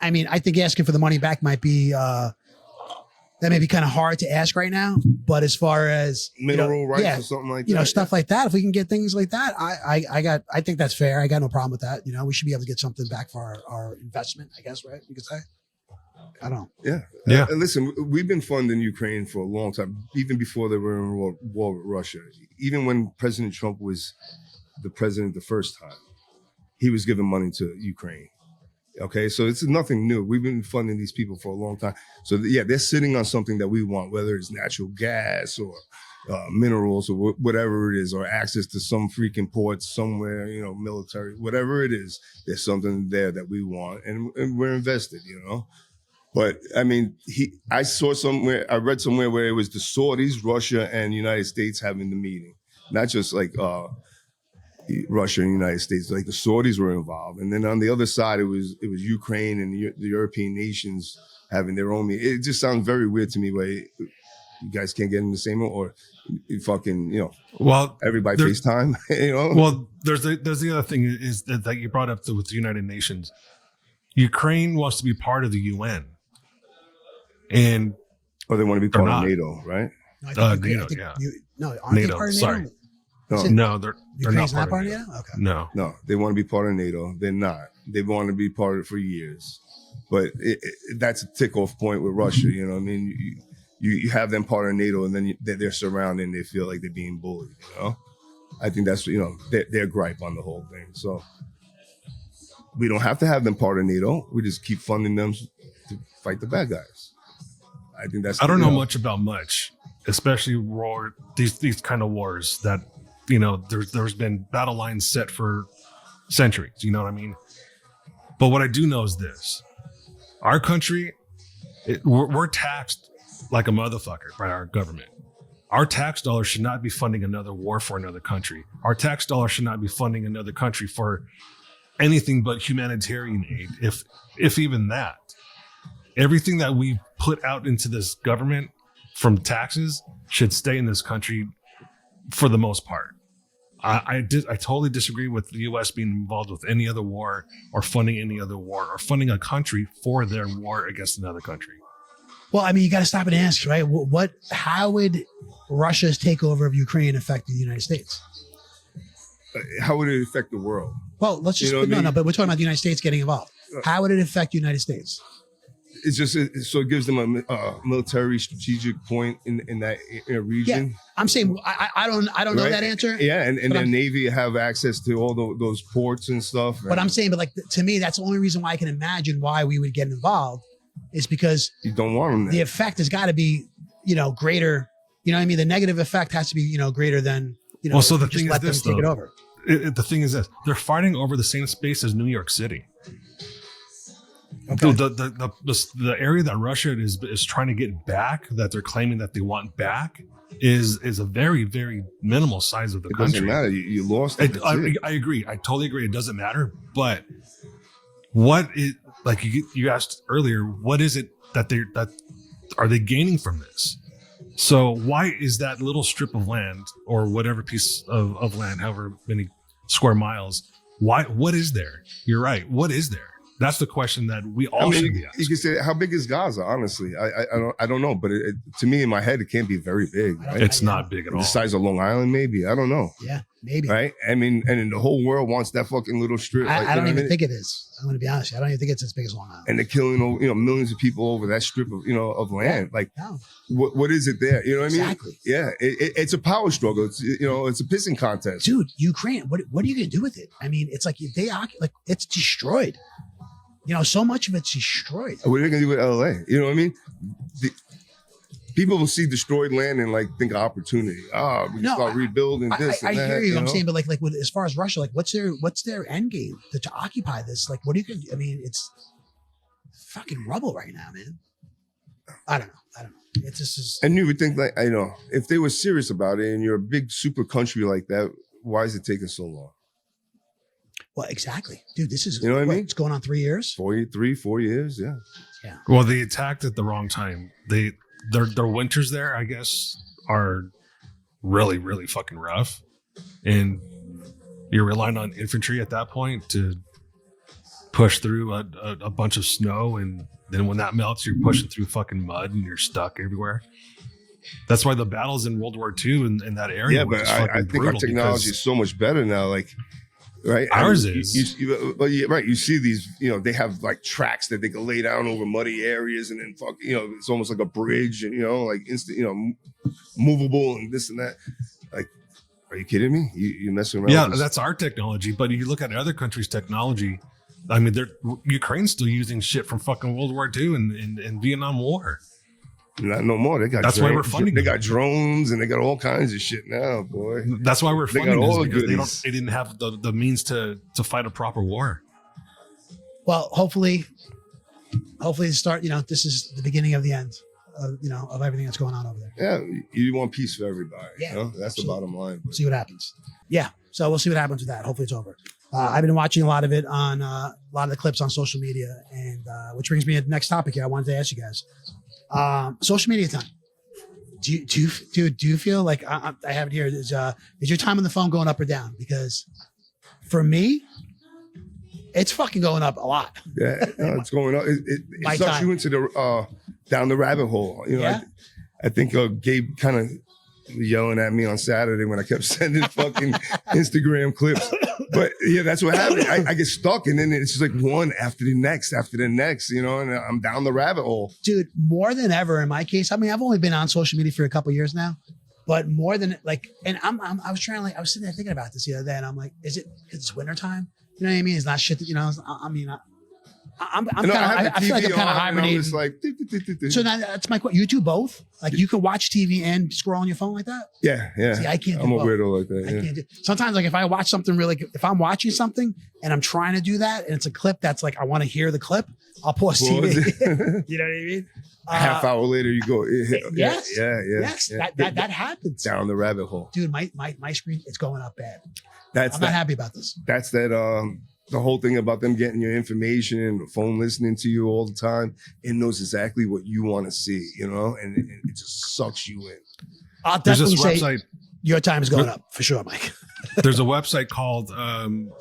I think asking for the money back might be, that may be kind of hard to ask right now. But as far as mineral rights or something like that, stuff like that, if we can get things like that, I think that's fair. I got no problem with that. We should be able to get something back for our investment, I guess, right? You could say. I don't. Yeah. Listen, we've been funding Ukraine for a long time, even before they were in war with Russia. Even when President Trump was the president the first time, he was giving money to Ukraine. Okay, so it's nothing new. We've been funding these people for a long time. So they're sitting on something that we want, whether it's natural gas or minerals or whatever it is, or access to some freaking port somewhere, military, whatever it is. There's something there that we want, and we're invested, But I mean, I read somewhere where it was the Saudis, Russia, and United States having the meeting, not just like Russia and United States. Like the Saudis were involved, and then on the other side, it was Ukraine and the European nations having their own meeting. It just sounds very weird to me. Where you guys can't get in the same room, or you fucking well, everybody FaceTime. Well, there's the other thing is that you brought up with the United Nations. Ukraine wants to be part of the UN. And they want to be part of NATO, right? NATO, aren't they part of sorry. NATO? No, they're Ukraine's not part of NATO. NATO? Okay. No, they want to be part of NATO. They're not. They want to be part of it for years. But that's a tick-off point with Russia, you know what I mean? You have them part of NATO, and then they're surrounded and they feel like they're being bullied, I think that's, their gripe on the whole thing. So we don't have to have them part of NATO. We just keep funding them to fight the bad guys. I think that's. I don't know much about much, especially these kind of wars that there's been battle lines set for centuries. You know what I mean? But what I do know is this: our country, we're taxed like a motherfucker by our government. Our tax dollars should not be funding another war for another country. Our tax dollars should not be funding another country for anything but humanitarian aid, if even that. Everything that we put out into this government from taxes should stay in this country for the most part. I totally disagree with the U.S. being involved with any other war or funding any other war or funding a country for their war against another country. Well, I mean, you got to stop and ask, right? How would Russia's takeover of Ukraine affect the United States? How would it affect the world? Well, let's just, You know what I mean? but we're talking about the United States getting involved. How would it affect the United States? It's just so it gives them a military strategic point in that region. Yeah, I'm saying I don't know Right? that answer. Yeah, and But the I'm- Navy have access to all those ports and stuff. But I'm saying, to me, that's the only reason why I can imagine why we would get involved is because you don't want them there. the effect has got to be, greater. You know what I mean? The negative effect has to be, greater than, Well, so the just thing is let them this, take it though. over. The thing is this: they're fighting over the same space as New York City. Okay. Dude, the area that Russia is trying to get back, that they're claiming that they want back, is a very, very minimal size of the It country. doesn't matter. You lost it. I agree. I totally agree. It doesn't matter. But what is, like you asked earlier, what is it that are they gaining from this? So why is that little strip of land or whatever piece of land, however many square miles, what is there? You're right. What is there? That's the question that we all should be you asking. can say, how big is Gaza? Honestly, I don't know, but to me in my head, it can't be very big. Right? It's not big at all. The size of Long Island, maybe. I don't know. Yeah, maybe. Right? I mean, and the whole world wants that fucking little strip. I don't even think it is. I'm going to be honest. I don't even think it's as big as Long Island. And they're killing, millions of people over that strip of, of land. Like, No, what is it there? You know what I mean? exactly. Yeah, it's a power struggle. It's it's a pissing contest. Dude, Ukraine, what are you going to do with it? I mean, it's like it's destroyed. So much of it's destroyed. What are they gonna do with LA? You know what I mean? People will see destroyed land and think of opportunity. We can start rebuilding this. I and that, hear you. I'm know? saying, but as far as Russia, what's their end game to occupy this? What are you going to do? I mean, it's fucking rubble right now, man. I don't know. It's just. And you would think if they were serious about it and you're a big super country like that, why is it taking so long? Well, exactly, dude. This is what I mean. It's going on 3 years. 4 years, yeah. Yeah. Well, they attacked at the wrong time. Their winters there, I guess, are really, really fucking rough. And you're relying on infantry at that point to push through a bunch of snow. And then when that melts, you're pushing through fucking mud and you're stuck everywhere. That's why the battles in World War II in that area. Yeah, were but just I fucking think our brutal technology is so much better now. Right. Ours I mean, is. Right. You see these, they have tracks that they can lay down over muddy areas and then it's almost like a bridge and, instant, movable and this and that. Are you kidding me? You messing around? Yeah, with this? that's our technology. But you look at other countries' technology. I mean, Ukraine's still using shit from fucking World War II and Vietnam War. Not no more. They got That's why we're funding They them. got drones and they got all kinds of shit now, boy. That's why we're They funding got this, all the because goodies. they didn't have the means to fight a proper war. Well, hopefully, start. This is the beginning of the end. Of everything that's going on over there. Yeah, you want peace for everybody. Yeah, that's absolutely. the bottom line. We'll see what happens. Yeah, so we'll see what happens with that. Hopefully, it's over. I've been watching a lot of it on a lot of the clips on social media, and which brings me to the next topic here. I wanted to ask you guys, social media time. Do you feel like I have it here? Is your time on the phone going up or down? Because for me, it's fucking going up a lot. Yeah, it's going up. It My sucks time. you into the down the rabbit hole. Yeah. I think Gabe kind of yelling at me on Saturday when I kept sending fucking Instagram clips. But yeah, that's what happened. I get stuck, and then it's just like one after the next, and I'm down the rabbit hole. Dude, more than ever in my case. I mean, I've only been on social media for a couple years now, but more than and I was sitting there thinking about this the other day, and I'm like, is it because it's wintertime? You know what I mean? It's not shit that, I'm You know, kind have of, the I feel like I'm TV kind of on, and I'm hibernating. just like, So now that's my question. You do both? Like you can watch TV and scroll on your phone like that? yeah. See, I can't do I'm a both. weirdo like that. I Yeah. can't do. Sometimes, like if I watch something if I'm watching something and I'm trying to do that, and it's a clip that's like I want to hear the clip, I'll pause TV. You know what I mean? A half hour later, you go. Yes. Yes. That happens. Down the rabbit hole. Dude, my screen is going up bad. That's I'm that. not happy about this. That's that. The whole thing about them getting your information and the phone listening to you all the time, it knows exactly what you want to see, you know, and it just sucks you in. I'll There's definitely this say website. your time is going up for sure, Mike. There's a website called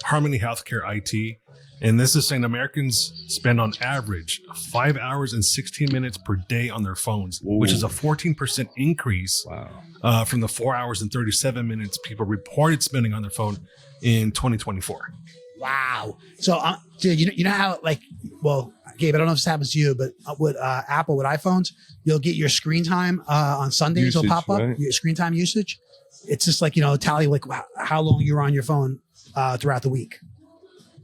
Harmony Healthcare IT, and this is saying Americans spend on average 5 hours and 16 minutes per day on their phones, which is a 14% increase from the 4 hours and 37 minutes people reported spending on their phone in 2024. Wow. So, dude, you know how Gabe, I don't know if this happens to you, but with Apple, with iPhones, you'll get your screen time on Sundays. Usage, It'll pop up right? your screen time usage. It's just like, tally like how long you're on your phone throughout the week.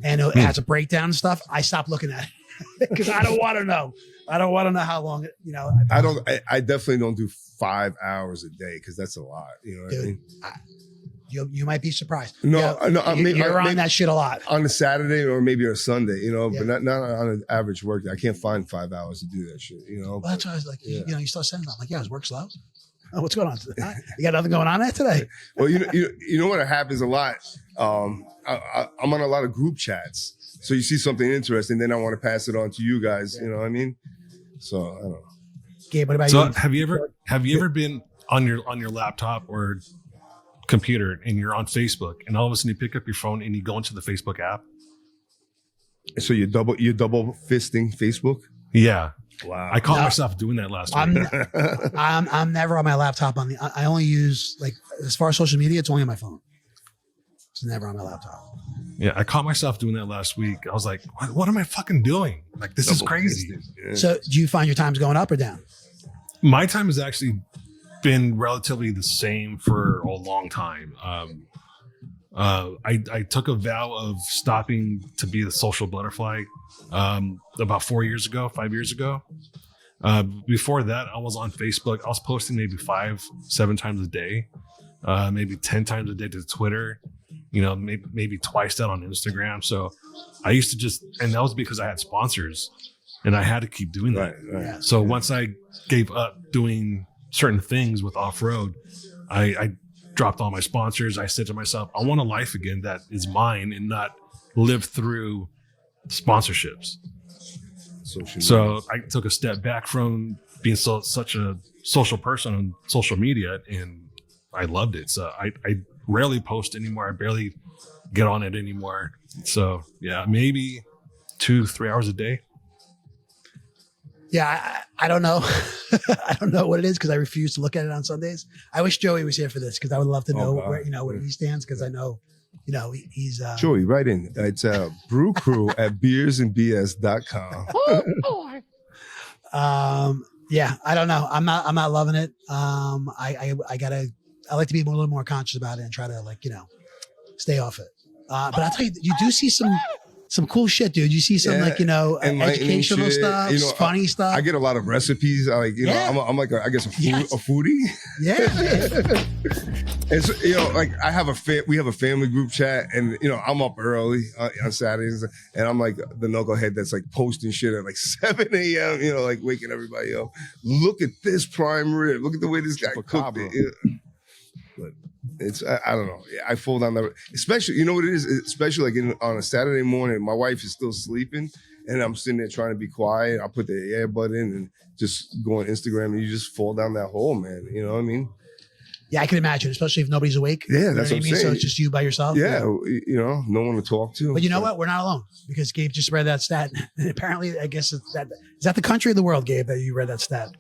And it has a breakdown and stuff. I stopped looking at it because I don't want to know. I don't want to know how long, I definitely don't do 5 hours a day because that's a lot. You know what I mean? You might be surprised. No, You're on that shit a lot. On a Saturday or maybe a Sunday, but not on an average work day. I can't find 5 hours to do that shit, Well, that's why I was like, you start sending them. I'm like, is work slow? Oh, what's going on today? You got nothing going on there today? Well, you know what happens a lot. I'm on a lot of group chats, so you see something interesting, then I want to pass it on to you guys. You know what I mean? So I don't know. Gabe, what about So you? have you ever been on your laptop or computer and you're on Facebook and all of a sudden you pick up your phone and you go into the Facebook app? So you're double fisting Facebook? Yeah. Wow. I caught myself doing that last week. I'm never on my laptop. I only use, like, as far as social media, it's only on my phone. It's never on my laptop. Yeah, I caught myself doing that last week. I was like, what am I fucking doing? Like, this is crazy. Yeah. So do you find your time's going up or down? My time has actually been relatively the same for a long time. I took a vow of stopping to be the social butterfly about 5 years ago. Before that, I was on Facebook. I was posting maybe 5-7 times a day, maybe 10 times a day to Twitter, maybe twice that on Instagram. So I used to and that was because I had sponsors and I had to keep doing that. Right. Yeah. So once I gave up doing certain things with off-road, I dropped all my sponsors. I said to myself, I want a life again that is mine and not live through sponsorships. So I took a step back from being such a social person on social media, and I loved it. So I rarely post anymore. I barely get on it anymore. So yeah, maybe 2-3 hours a day. Yeah, I don't know. I don't know what it is because I refuse to look at it on Sundays. I wish Joey was here for this because I would love to know where he stands because I know, he's Joey, right in. It's Brew Crew at beersandbs.com. Yeah, I don't know. I'm not loving it. I like to be a little more conscious about it and try to stay off it. But I'll tell you, you do see some cool shit, dude. You see some educational shit, stuff, funny stuff. I get a lot of recipes. I'm like I guess a foodie. Yeah. And so, I have we have a family group chat, and I'm up early on Saturdays, and I'm like the knucklehead that's like posting shit at like 7 a.m. Like waking everybody up. Look at this prime rib. Look at the way this guy cooked it. But it's I don't know. I fall down that, especially what it is. Especially like on a Saturday morning, my wife is still sleeping, and I'm sitting there trying to be quiet. I put the earbud in and just go on Instagram, and you just fall down that hole, man. You know what I mean? Yeah, I can imagine, especially if nobody's awake. Yeah, that's what I'm saying. So it's just you by yourself. Yeah, no one to talk to. But you know what? We're not alone because Gabe just read that stat. And apparently, I guess is that the country or the world, Gabe, that you read that stat?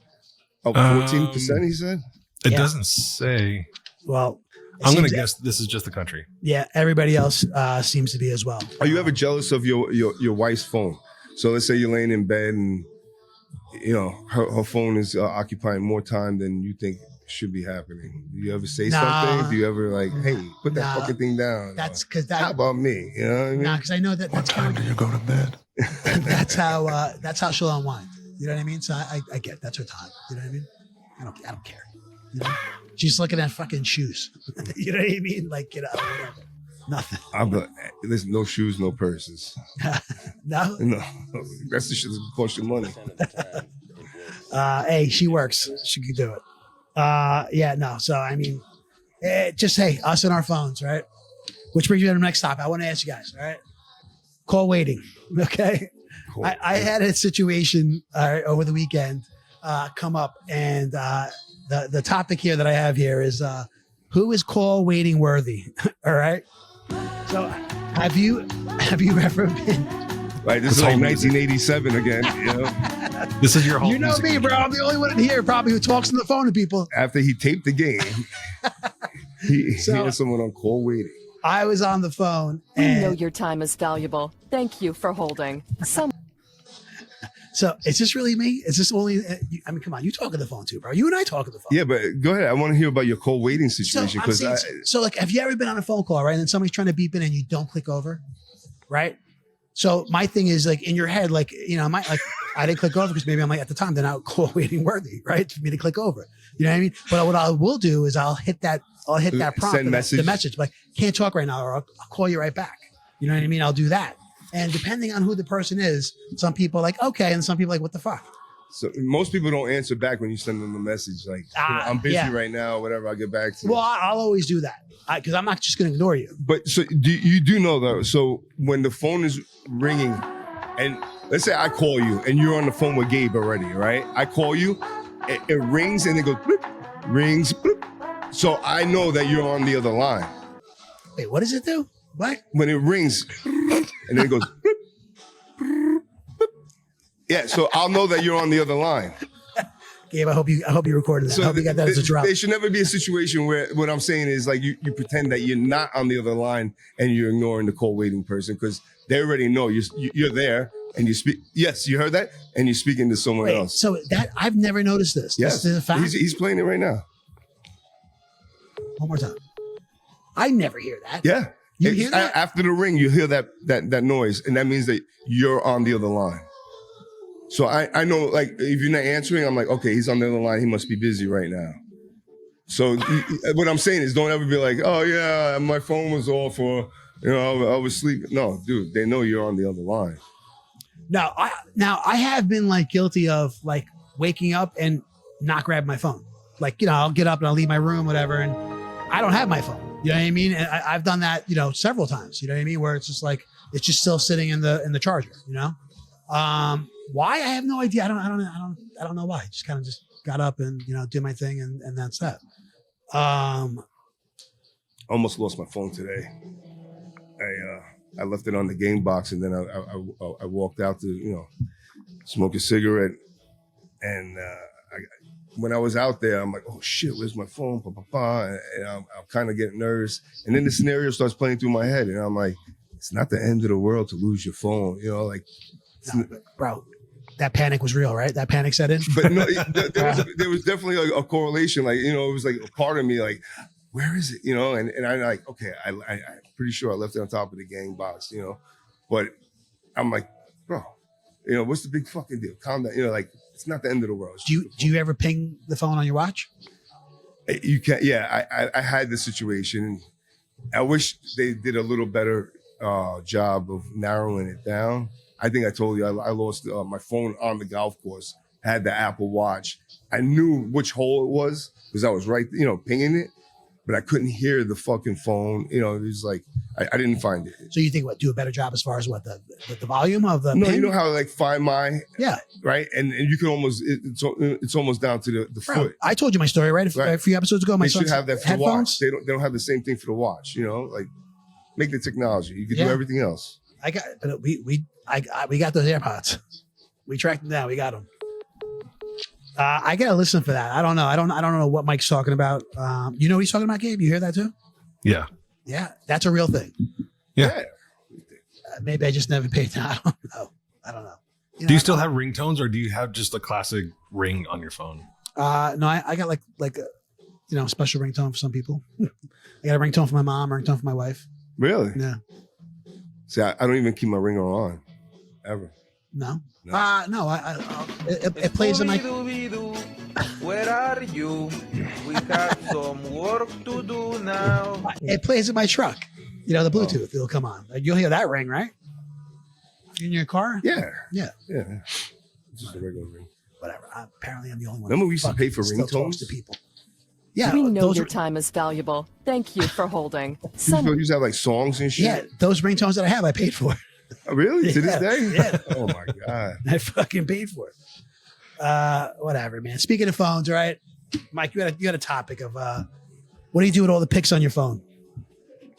Oh, 14%, he said? It doesn't say. Well, I'm going to guess this is just the country. Yeah, everybody else seems to be as well. Are you ever jealous of your wife's phone? So let's say you're laying in bed and her phone is occupying more time than you think should be happening? Do you ever say Nah. something? Do you ever like, hey, put that Nah. fucking thing down? That's Or, because how that. about me? You know what I mean? Nah, because I know that that's kind of. you go to bed? That's how she'll unwind. You know what I mean? So I get that's her time. You know what I mean? I don't care. You know? She's looking at fucking shoes. You know what I mean? Like, whatever. Nothing. I'm like, there's no shoes, no purses. No. No, that's the shit that costs you money. Hey, she works. She can do it. Yeah, no. So I mean, just hey, us and our phones, right? Which brings me to the next topic. I want to ask you guys, all right? Call waiting. Okay. Cool. I had a situation over the weekend come up, and the topic here that I have here is who is call waiting worthy? All right. So have you ever been? Like this is like 1987 again. You know, This is your whole. You know me, bro. I'm the only one in here probably who talks on the phone to people. after he taped the game, he So- had someone on call waiting. I was on the phone, We know and your time is valuable. Thank you for holding. so is this really me? Is this only? I mean, come on, you talk on the phone too, bro. You and I talk on the phone. Yeah, but go ahead. I want to hear about your call waiting So, situation I'm because saying, so like, have you ever been on a phone call, right? And then somebody's trying to beep in and you don't click over, right? So my thing is like in your head, like, I didn't click over because maybe I'm like at the time they're not call waiting worthy, right? For me to click over. You know what I mean? But what I will do is I'll hit that prompt, Send the message, like can't talk right now, or I'll call you right back. You know what I mean? I'll do that. And depending on who the person is, some people are like, okay. And some people are like, what the fuck? so most people don't answer back when you send them a message like, I'm busy yeah. right now, whatever. I'll get back to you. Well, I'll always do that because I'm not just going to ignore you. But so you do know though. So when the phone is ringing, and let's say I call you and you're on the phone with Gabe already, right? I call you, it rings and it goes bloop, rings. Bloop. So I know that you're on the other line. Wait, what does it do? What? When it rings and then it goes bloop, bloop, bloop. Yeah, so I'll know that you're on the other line. Gabe, I hope you recorded that. So I hope you got that as a drop. there should never be a situation where what I'm saying is like you pretend that you're not on the other line and you're ignoring the call waiting person because they already know you're there and you speak. Yes, you heard that, and you're speaking to someone Wait, else. so that I've never noticed this. Yes, This is a fact. he's playing it right now. One more time. I never hear that. Yeah, You hear that? after the ring, you hear that noise, and that means that you're on the other line. So I know, like, if you're not answering, I'm like, okay, he's on the other line. He must be busy right now. So what I'm saying is, don't ever be like, oh yeah, my phone was off, or I was sleeping. No, dude, they know you're on the other line. Now I have been like guilty of like waking up and not grab my phone. Like, I'll get up and I'll leave my room, whatever, and I don't have my phone. You know what I mean? And I've done that, several times. You know what I mean? Where it's just like it's just still sitting in the charger. Why? I have no idea. I don't know why. Just kind of just got up and did my thing and that's that. Almost lost my phone today. I left it on the game box, and then I walked out to smoke a cigarette, and when I was out there, I'm like, oh shit, where's my phone? And I'm kind of getting nervous, and then the scenario starts playing through my head, and I'm like, it's not the end of the world to lose your phone, Bro, that panic was real, right? That panic set in. But no, there was definitely a correlation. Like, it was like a part of me, like, where is it? And I'm like, okay, I'm pretty sure I left it on top of the gang box, but I'm like, bro, what's the big fucking deal? Calm down. Like, it's not the end of the world. Do you ever ping the phone on your watch? You can't. Yeah, I had this situation. I wish they did a little better job of narrowing it down. I think I told you I lost my phone on the golf course. I had the Apple Watch. I knew which hole it was because I was right, pinging it, but I couldn't hear the fucking phone. It was like I didn't find it. So you think do a better job as far as what the volume of the No, ping? you know how like Find My, Yeah. right, and you can almost it's almost down to the Bro, foot. I told you my story right a few episodes ago. My They should son's have that for the headphones. watch. They don't have the same thing for the watch. Like make the technology. You can Yeah. do everything else. We got those AirPods. We tracked them down. We got them. I gotta listen for that. I don't know. I don't know what Mike's talking about. You know what he's talking about, Gabe? You hear that too? Yeah. Yeah, that's a real thing. Yeah. Maybe I just never paid attention. I don't know. Do you still have ringtones, or do you have just a classic ring on your phone? No, I got like special ringtone for some people. I got a ringtone for my mom, a ringtone for my wife. Really? Yeah. See, I don't even keep my ringer on ever. No. No. No. It plays in my. Where are you? We got some work to do now. It plays in my truck. The Bluetooth. It'll come on. Like, you'll hear that ring, right? In your car? Yeah. Yeah. Yeah. It's just a regular ring. Whatever. Apparently, I'm the only one. Remember we used to pay for still talks ringtones? to people. Yeah. We know those your are- time is valuable. Thank you for holding. You used to have like songs and shit? Yeah. Those ringtones that I have, I paid for. Oh, really? To this Yeah, day? yeah. Oh my God. I fucking paid for it. Whatever, man. Speaking of phones, right? Mike, you had a topic of what do you do with all the pics on your phone?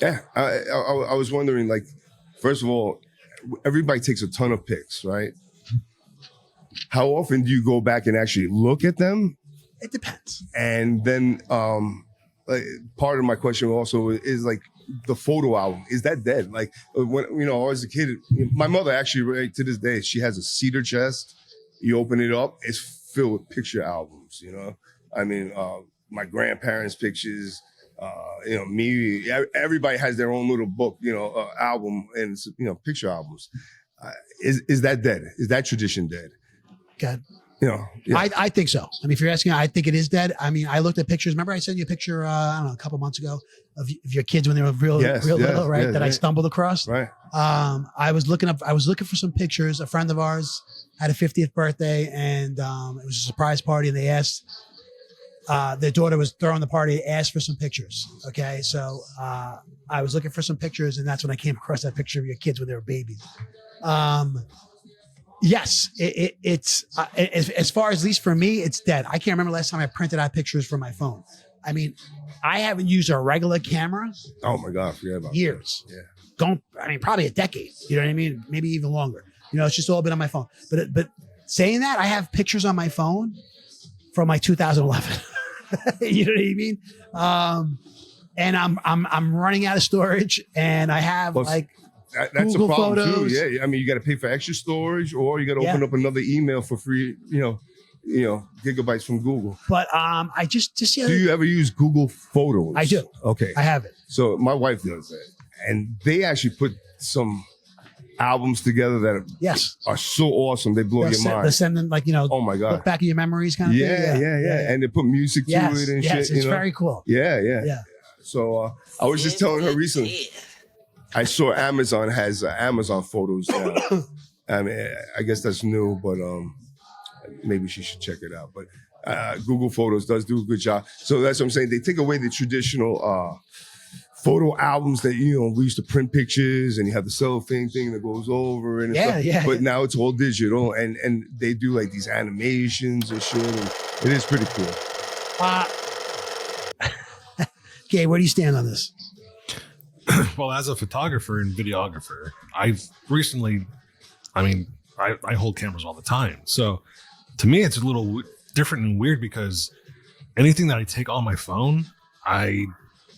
Yeah. I was wondering, like, first of all, everybody takes a ton of pics, right? How often do you go back and actually look at them? It depends. And then like, part of my question also is like the photo album. Is that dead? Like when I was a kid, my mother actually, right to this day, she has a cedar chest. You open it up, it's filled with picture albums. I mean, my grandparents' pictures. Me. Everybody has their own little book, album and picture albums. Is that dead? Is that tradition dead? God. Yeah. I think so. I mean, if you're asking, I think it is dead. I mean, I looked at pictures. Remember, I sent you a picture, I don't know, a couple months ago of your kids when they were real little, right? Yes, that I right. stumbled across. Right. I was looking for some pictures. A friend of ours had a 50th birthday, and it was a surprise party, and they asked. Their daughter was throwing the party, asked for some pictures. Okay. So I was looking for some pictures, and that's when I came across that picture of your kids when they were babies. Yes, it's as far as, at least for me, it's dead. I can't remember last time I printed out pictures from my phone. I mean, I haven't used a regular camera Oh my God, forget about years. Yeah. Probably a decade. You know what I mean? Maybe even longer. It's just all been on my phone. But saying that, I have pictures on my phone from like 2011. You know what I mean? And I'm running out of storage, and I have Plus, that's Google a problem Photos. too. Yeah, I mean, you got to pay for extra storage, or you got to open up another email for free. Gigabytes from Google. But I just the Do other, you ever use Google Photos? I do. Okay. I have it. So my wife does that, and they actually put some albums together that Yes. are so awesome. They blow your mind. They're sending Oh my God. look back at your memories kind of thing. Yeah. And they put music to Yes, it and yes, shit. it's very cool. Yeah. So I was just telling her recently. I saw Amazon has Amazon Photos now. I mean, I guess that's new, but maybe she should check it out. But Google Photos does do a good job. So that's what I'm saying. They take away the traditional photo albums that we used to print pictures, and you have the cellophane thing that goes over and stuff. But now it's all digital, and they do like these animations and shit, and it is pretty cool. Okay, where do you stand on this? Well, as a photographer and videographer, I've recently, I hold cameras all the time. So to me, it's a little different and weird because anything that I take on my phone, I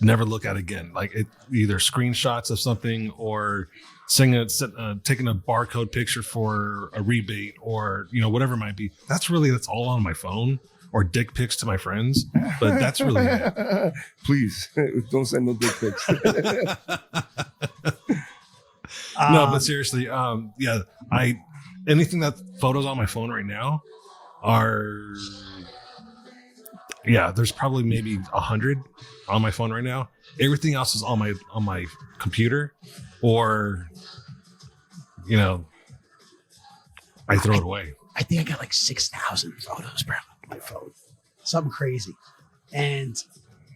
never look at again. Like it either screenshots of something or taking a barcode picture for a rebate or, whatever it might be. That's all on my phone, or dick pics to my friends. But that's really it. Please don't send no dick pics. No, but seriously, anything that photos on my phone right now are, there's probably maybe 100 on my phone right now. Everything else is on my computer, or I throw it away. I think I got like 6,000 photos, bro, on my phone. Something crazy. And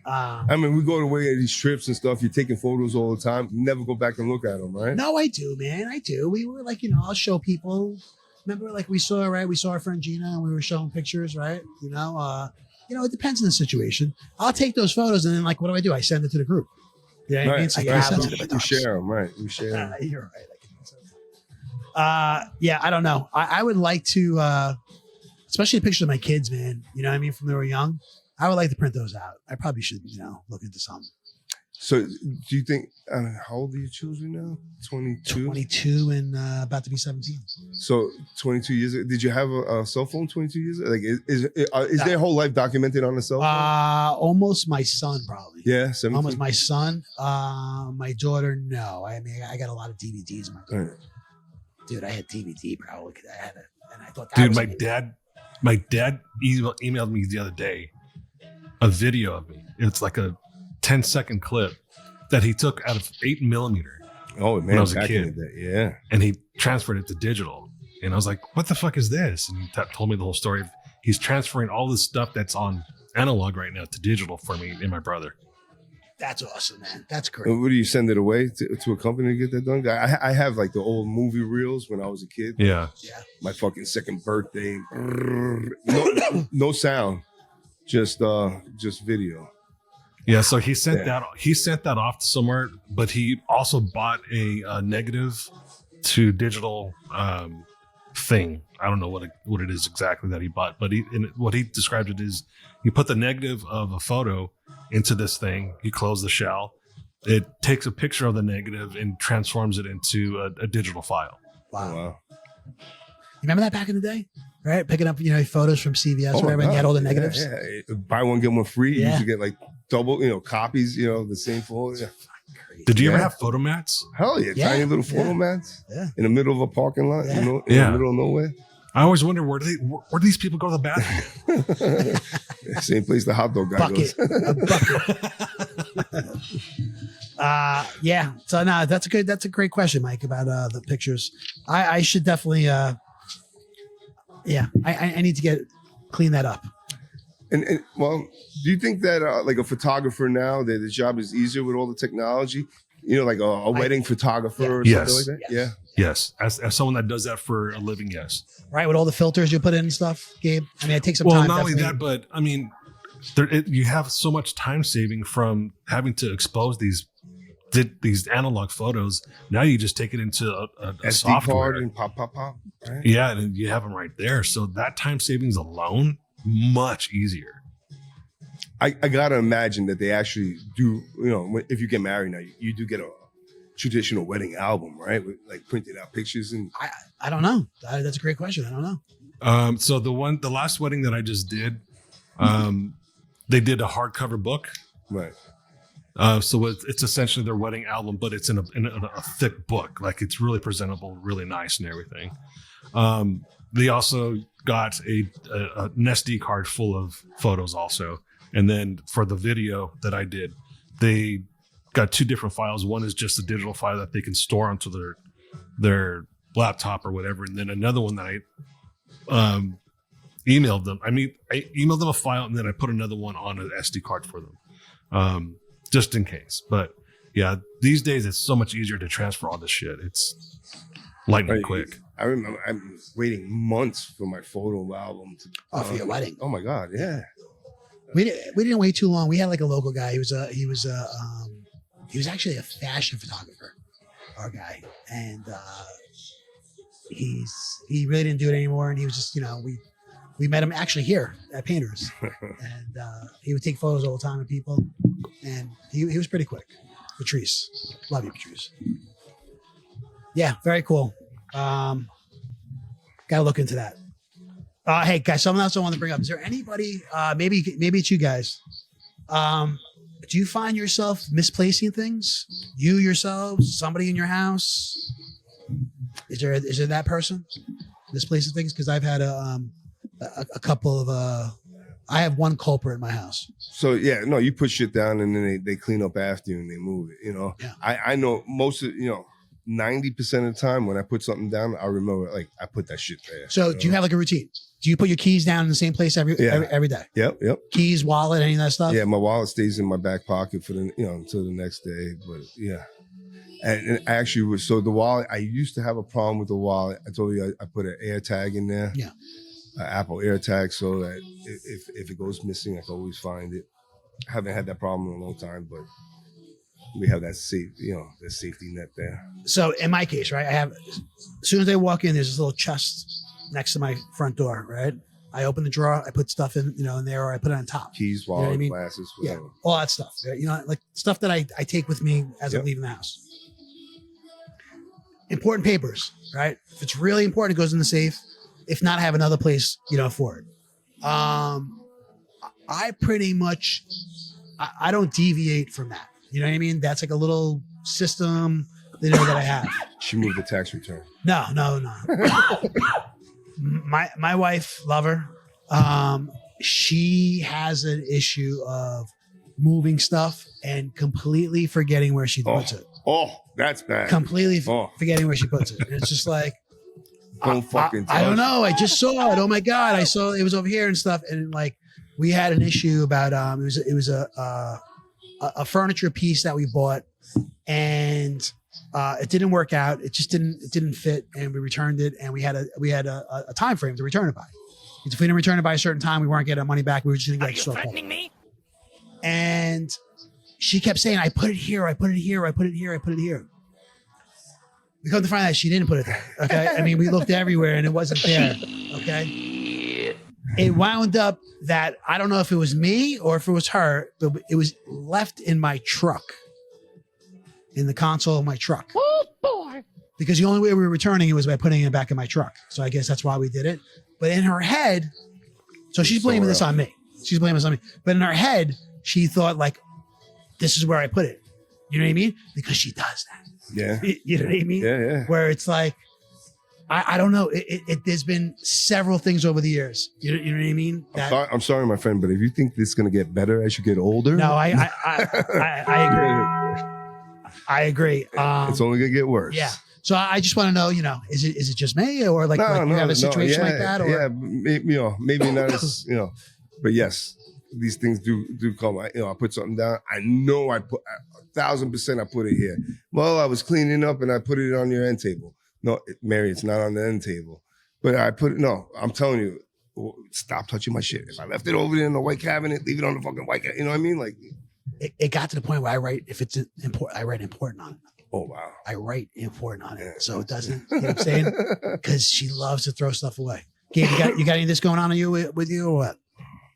I mean, we go away at these trips and stuff. You're taking photos all the time. You never go back and look at them, right? no, I do, man. I do. We were like, I'll show people. Remember, like we saw our friend Gina, and we were showing pictures, right? It depends on the situation. I'll take those photos, and then like, what do? I send it to the group. You know what I mean? So You you have them. you share them, right? You share them. You're right. I don't know. I would like to, especially the pictures of my kids, man. You know what I mean? From when they were young. I would like to print those out. I probably should, look into something. So do you think, how old are your children now? 22? 22 and about to be 17. So 22 years, did you have a cell phone 22 years ago? Like, is their whole life documented on a cell phone? Almost my son, probably. Yeah, 17? Almost my son. My daughter, no. I mean, I got a lot of DVDs. Right. Dude, I had DVD, bro. I had it, and I thought that Dude, was my dad emailed me the other day a video of me. It's like a 10-second clip that he took out of 8mm. Oh, man, when I was a back in kid. the day, yeah. And he transferred it to digital. And I was like, what the fuck is this? And he told me the whole story of he's transferring all this stuff that's on analog right now to digital for me and my brother. That's awesome, man. That's great. What do you send it away to a company to get that done? I have like the old movie reels when I was a kid. Yeah. My fucking second birthday. No sound, just video. Yeah, so he sent that off somewhere, but he also bought a negative to digital thing. I don't know what it is exactly that he bought, but what he described it is you put the negative of a photo into this thing, you close the shell, it takes a picture of the negative and transforms it into a digital file. Wow. You remember that back in the day? Right? Picking up, photos from CVS or whatever, and you had all the negatives. Yeah. Buy one, get one free. You used to get like double, copies, the same photo. Yeah. Did you ever have photo mats? Hell yeah. Tiny little photo mats in the middle of a parking lot, in the middle of nowhere. I always wonder where do these people go to the bathroom? Same place the hot dog guy goes. A bucket. Yeah. So no, that's a great question, Mike, about the pictures. I should definitely I need to clean that up. And well, do you think that like a photographer now, that the job is easier with all the technology? Like a wedding photographer or something like that? Yes. Yes. As someone that does that for a living, yes. Right, with all the filters you put in and stuff, Gabe. I mean, it takes some time. Well, not only that, but I mean, you have so much time saving from having to expose these analog photos. Now you just take it into a SD software card and pop. Right? Yeah, and you have them right there. So that time savings alone, much easier. I gotta imagine that they actually do. If you get married now, you do get a traditional wedding album, right? With like printed out pictures and. I don't know. That's a great question. I don't know. So the last wedding that I just did, they did a hardcover book. Right. So it's essentially their wedding album, but it's in a thick book. Like it's really presentable, really nice and everything. They also got an SD card full of photos also. And then for the video that I did, they got two different files. One is just a digital file that they can store onto their laptop or whatever. And then another one that I emailed them. I emailed them a file and then I put another one on an SD card for them. Just in case. But yeah, these days it's so much easier to transfer all this shit. It's lightning quick. I remember I'm waiting months for my photo album to for your wedding. Oh my God, yeah. We didn't wait too long. We had like a local guy. He was actually a fashion photographer, our guy, and he really didn't do it anymore. And he was just we met him actually here at Painters, and he would take photos all the time of people, and he was pretty quick. Patrice, love you, Patrice. Yeah, very cool. Got to look into that. Hey guys, something else I want to bring up. Is there anybody, maybe it's you guys, do you find yourself misplacing things? You yourselves, somebody in your house? Is there that person misplacing things? Because I've had a couple of I have one culprit in my house. So yeah, no, you put shit down and then they clean up after you and they move it. Yeah. I know most of 90% of the time when I put something down, I remember like I put that shit there. So do you have like a routine? Do you put your keys down in the same place every day? Yep. Keys, wallet, any of that stuff? Yeah, my wallet stays in my back pocket for the until the next day. But yeah, and actually, so the wallet, I used to have a problem with the wallet. I told you I put an air tag in there. Yeah, Apple air tag, so that if it goes missing, I can always find it. I haven't had that problem in a long time, but we have that that safety net there. So in my case, right, I have, as soon as I walk in, there's this little chest next to my front door, right? I open the drawer, I put stuff in, in there, or I put it on top. Keys, You know wallet, what I mean? glasses, Yeah, whatever. all that stuff. Like stuff that I take with me as I'm Yep. leaving the house. Important papers, right? If it's really important, it goes in the safe. If not, I have another place, for it. I pretty much, I don't deviate from that. You know what I mean? That's like a little system, that I have. She moved the tax return. No. my wife, love her. She has an issue of moving stuff and completely forgetting where she puts it. Oh, that's bad. Completely forgetting where she puts it. And it's just like, Don't fucking I don't touch. know. I just saw it. Oh my God. I saw it was over here and stuff. And like, we had an issue about, it was a furniture piece that we bought, and it didn't work out. It just didn't fit, and we returned it, and we had a time frame to return it by. If we didn't return it by a certain time, we weren't getting our money back. We were just going to get stuff. Threatening me? And she kept saying, I put it here, I put it here, I put it here, I put it here. We come to find out she didn't put it there. Okay. I mean, we looked everywhere and it wasn't there. Okay. It wound up that I don't know if it was me or if it was her, but it was left in my truck, in the console of my truck. Oh, boy. Because the only way we were returning it was by putting it back in my truck. So I guess that's why we did it. But in her head, so she's blaming this on me. She's blaming this on me. But in her head, she thought like, this is where I put it. You know what I mean? Because she does that. Yeah. You know what I mean? Yeah. Where it's like, I don't know. There's been several things over the years. You know what I mean? I'm sorry, my friend, but if you think this is going to get better as you get older. No, I agree. I agree. It's only going to get worse. Yeah. So I just want to know, is it just me, or like, you have a situation like that? Or? Yeah, maybe not as, but yes, these things do come. I put something down. I know I put 1,000% I put it here. Well, I was cleaning up and I put it on your end table. No, Mary, it's not on the end table. But I put it, no, I'm telling you, stop touching my shit. If I left it over there in the white cabinet, leave it on the fucking white cabinet. You know what I mean? Like, it got to the point where I write, if it's important, I write important on it. Oh, wow. I write important on it. So it doesn't, you know what I'm saying? Because she loves to throw stuff away. Gabe, you got any of this going on with you or what?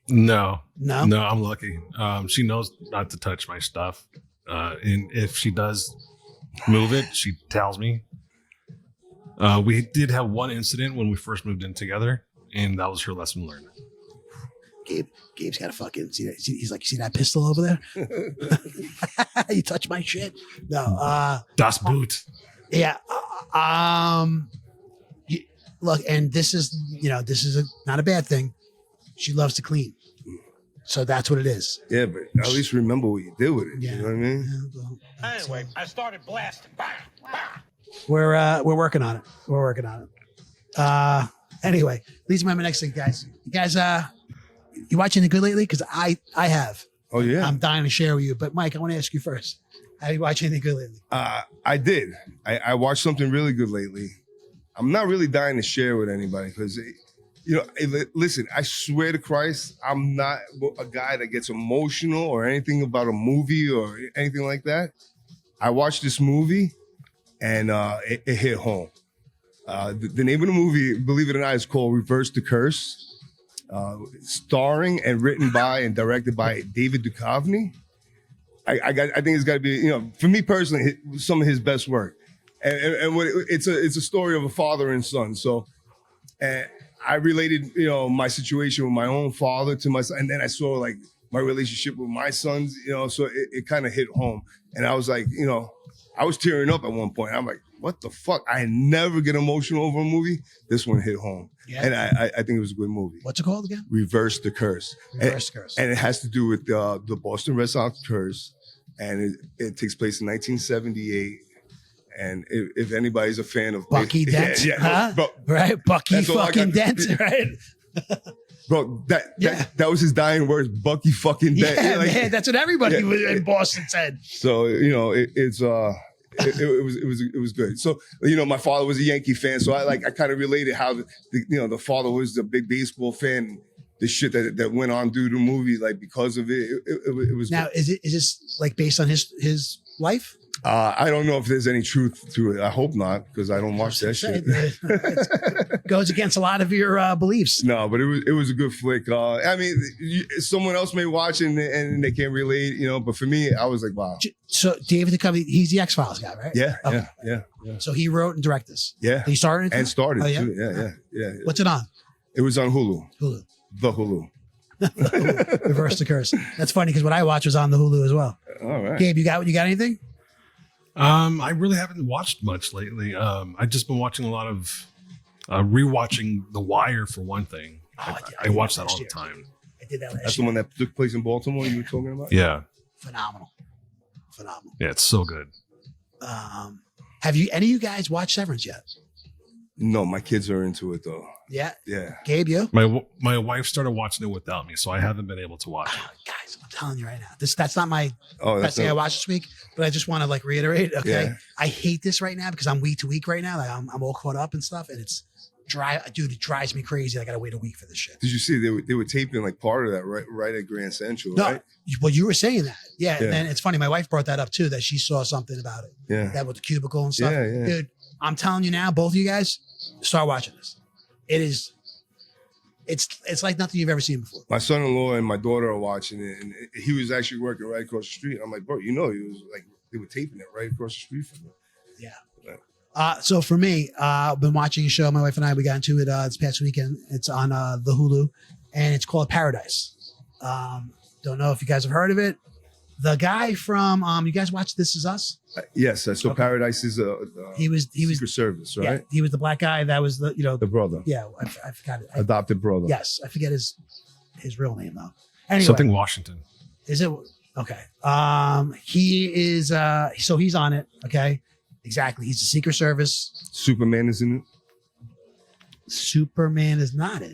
No, No, I'm lucky. She knows not to touch my stuff. And if she does move it, she tells me. We did have one incident when we first moved in together, and that was her lesson learned. Gabe's got a fucking, he's like, you see that pistol over there? You touch my shit? No. Das Boot. Yeah. Look, and this is not a bad thing. She loves to clean. So that's what it is. Yeah, but at least remember what you did with it. Yeah. You know what I mean? Anyway, I started blasting. Bah, bah. We're working on it. Anyway, leads me to my next thing, guys. You guys, you watching The Good lately? Because I have. Oh, yeah. I'm dying to share with you. But Mike, I want to ask you first. Have you watched anything good lately? I did. I watched something really good lately. I'm not really dying to share with anybody because, listen, I swear to Christ, I'm not a guy that gets emotional or anything about a movie or anything like that. I watched this movie and it hit home. The name of the movie, believe it or not, is called Reverse the Curse. Starring and written by and directed by David Duchovny. I think it's got to be, for me personally, some of his best work. And it's a story of a father and son. So I related, my situation with my own father to my son, and then I saw like my relationship with my sons, so it kind of hit home. And I was like, I was tearing up at one point. I'm like, what the fuck? I never get emotional over a movie. This one hit home. Yeah. And I think it was a good movie. What's it called again? Reverse the Curse. Reverse the Curse. And it has to do with the Boston Red Sox curse. And it takes place in 1978. And if anybody's a fan of Bucky Dent, right? Bucky fucking Dent, right? Bro, that was his dying words. Bucky fucking Dent. Yeah, man, that's what everybody in Boston said. So it was good. So my father was a Yankee fan, so I kind of related how the father was a big baseball fan. the shit that went on through the movie, like because of it was. Now, is this like based on his life? I don't know if there's any truth to it. I hope not, because I don't watch that shit. It goes against a lot of your beliefs. No, but it was a good flick. I mean, someone else may watch and they can't relate, But for me, I was like, wow. So David Duchovny, he's the X-Files guy, right? Yeah, Okay. yeah. So he wrote and directed this. Yeah. He started it and started Oh, yeah? too. Yeah. What's it on? It was on Hulu. Hulu. The Hulu. Reverse the curse. That's funny because what I watch was on the Hulu as well. All right. Gabe, you got anything? I really haven't watched much lately. I've just been watching a lot of rewatching The Wire for one thing. I watch that all the time. I did that last That's the year. one that took place in Baltimore you were talking about? Yeah. Phenomenal. Yeah, it's so good. Have you any of you guys watched Severance yet? No, my kids are into it though. Yeah. Yeah. Gabe, you? My wife started watching it without me, so I haven't been able to watch it. Guys, I'm telling you right now. That's not my Oh, best thing I watched this week, but I just want to like reiterate. Okay. Yeah. I hate this right now because I'm week to week right now. Like I'm all caught up and stuff, and it's dude, it drives me crazy. I gotta wait a week for this shit. Did you see they were taping like part of that right at Grand Central, No, right? well, you were saying that. Yeah. Yeah. And then it's funny, my wife brought that up too, that she saw something about it. Yeah. That with the cubicle and stuff. Yeah. Dude, I'm telling you now, both of you guys, start watching this. It's like nothing you've ever seen before. My son-in-law and my daughter are watching it, and he was actually working right across the street. I'm like, bro, he was like, they were taping it right across the street from him. Yeah. So for me, I've been watching a show. My wife and I, we got into it this past weekend. It's on the Hulu, and it's called Paradise. Don't know if you guys have heard of it. The guy from you guys watch This Is Us? Yes, so Paradise is he was Secret Service, right? Yeah, he was the black guy that was the The brother, yeah, I forgot it. adopted brother. Yes, I forget his real name though. Anyway, Something Washington. is it okay? He is so he's on it. Okay, exactly. He's the Secret Service. Superman is in it. Superman is not in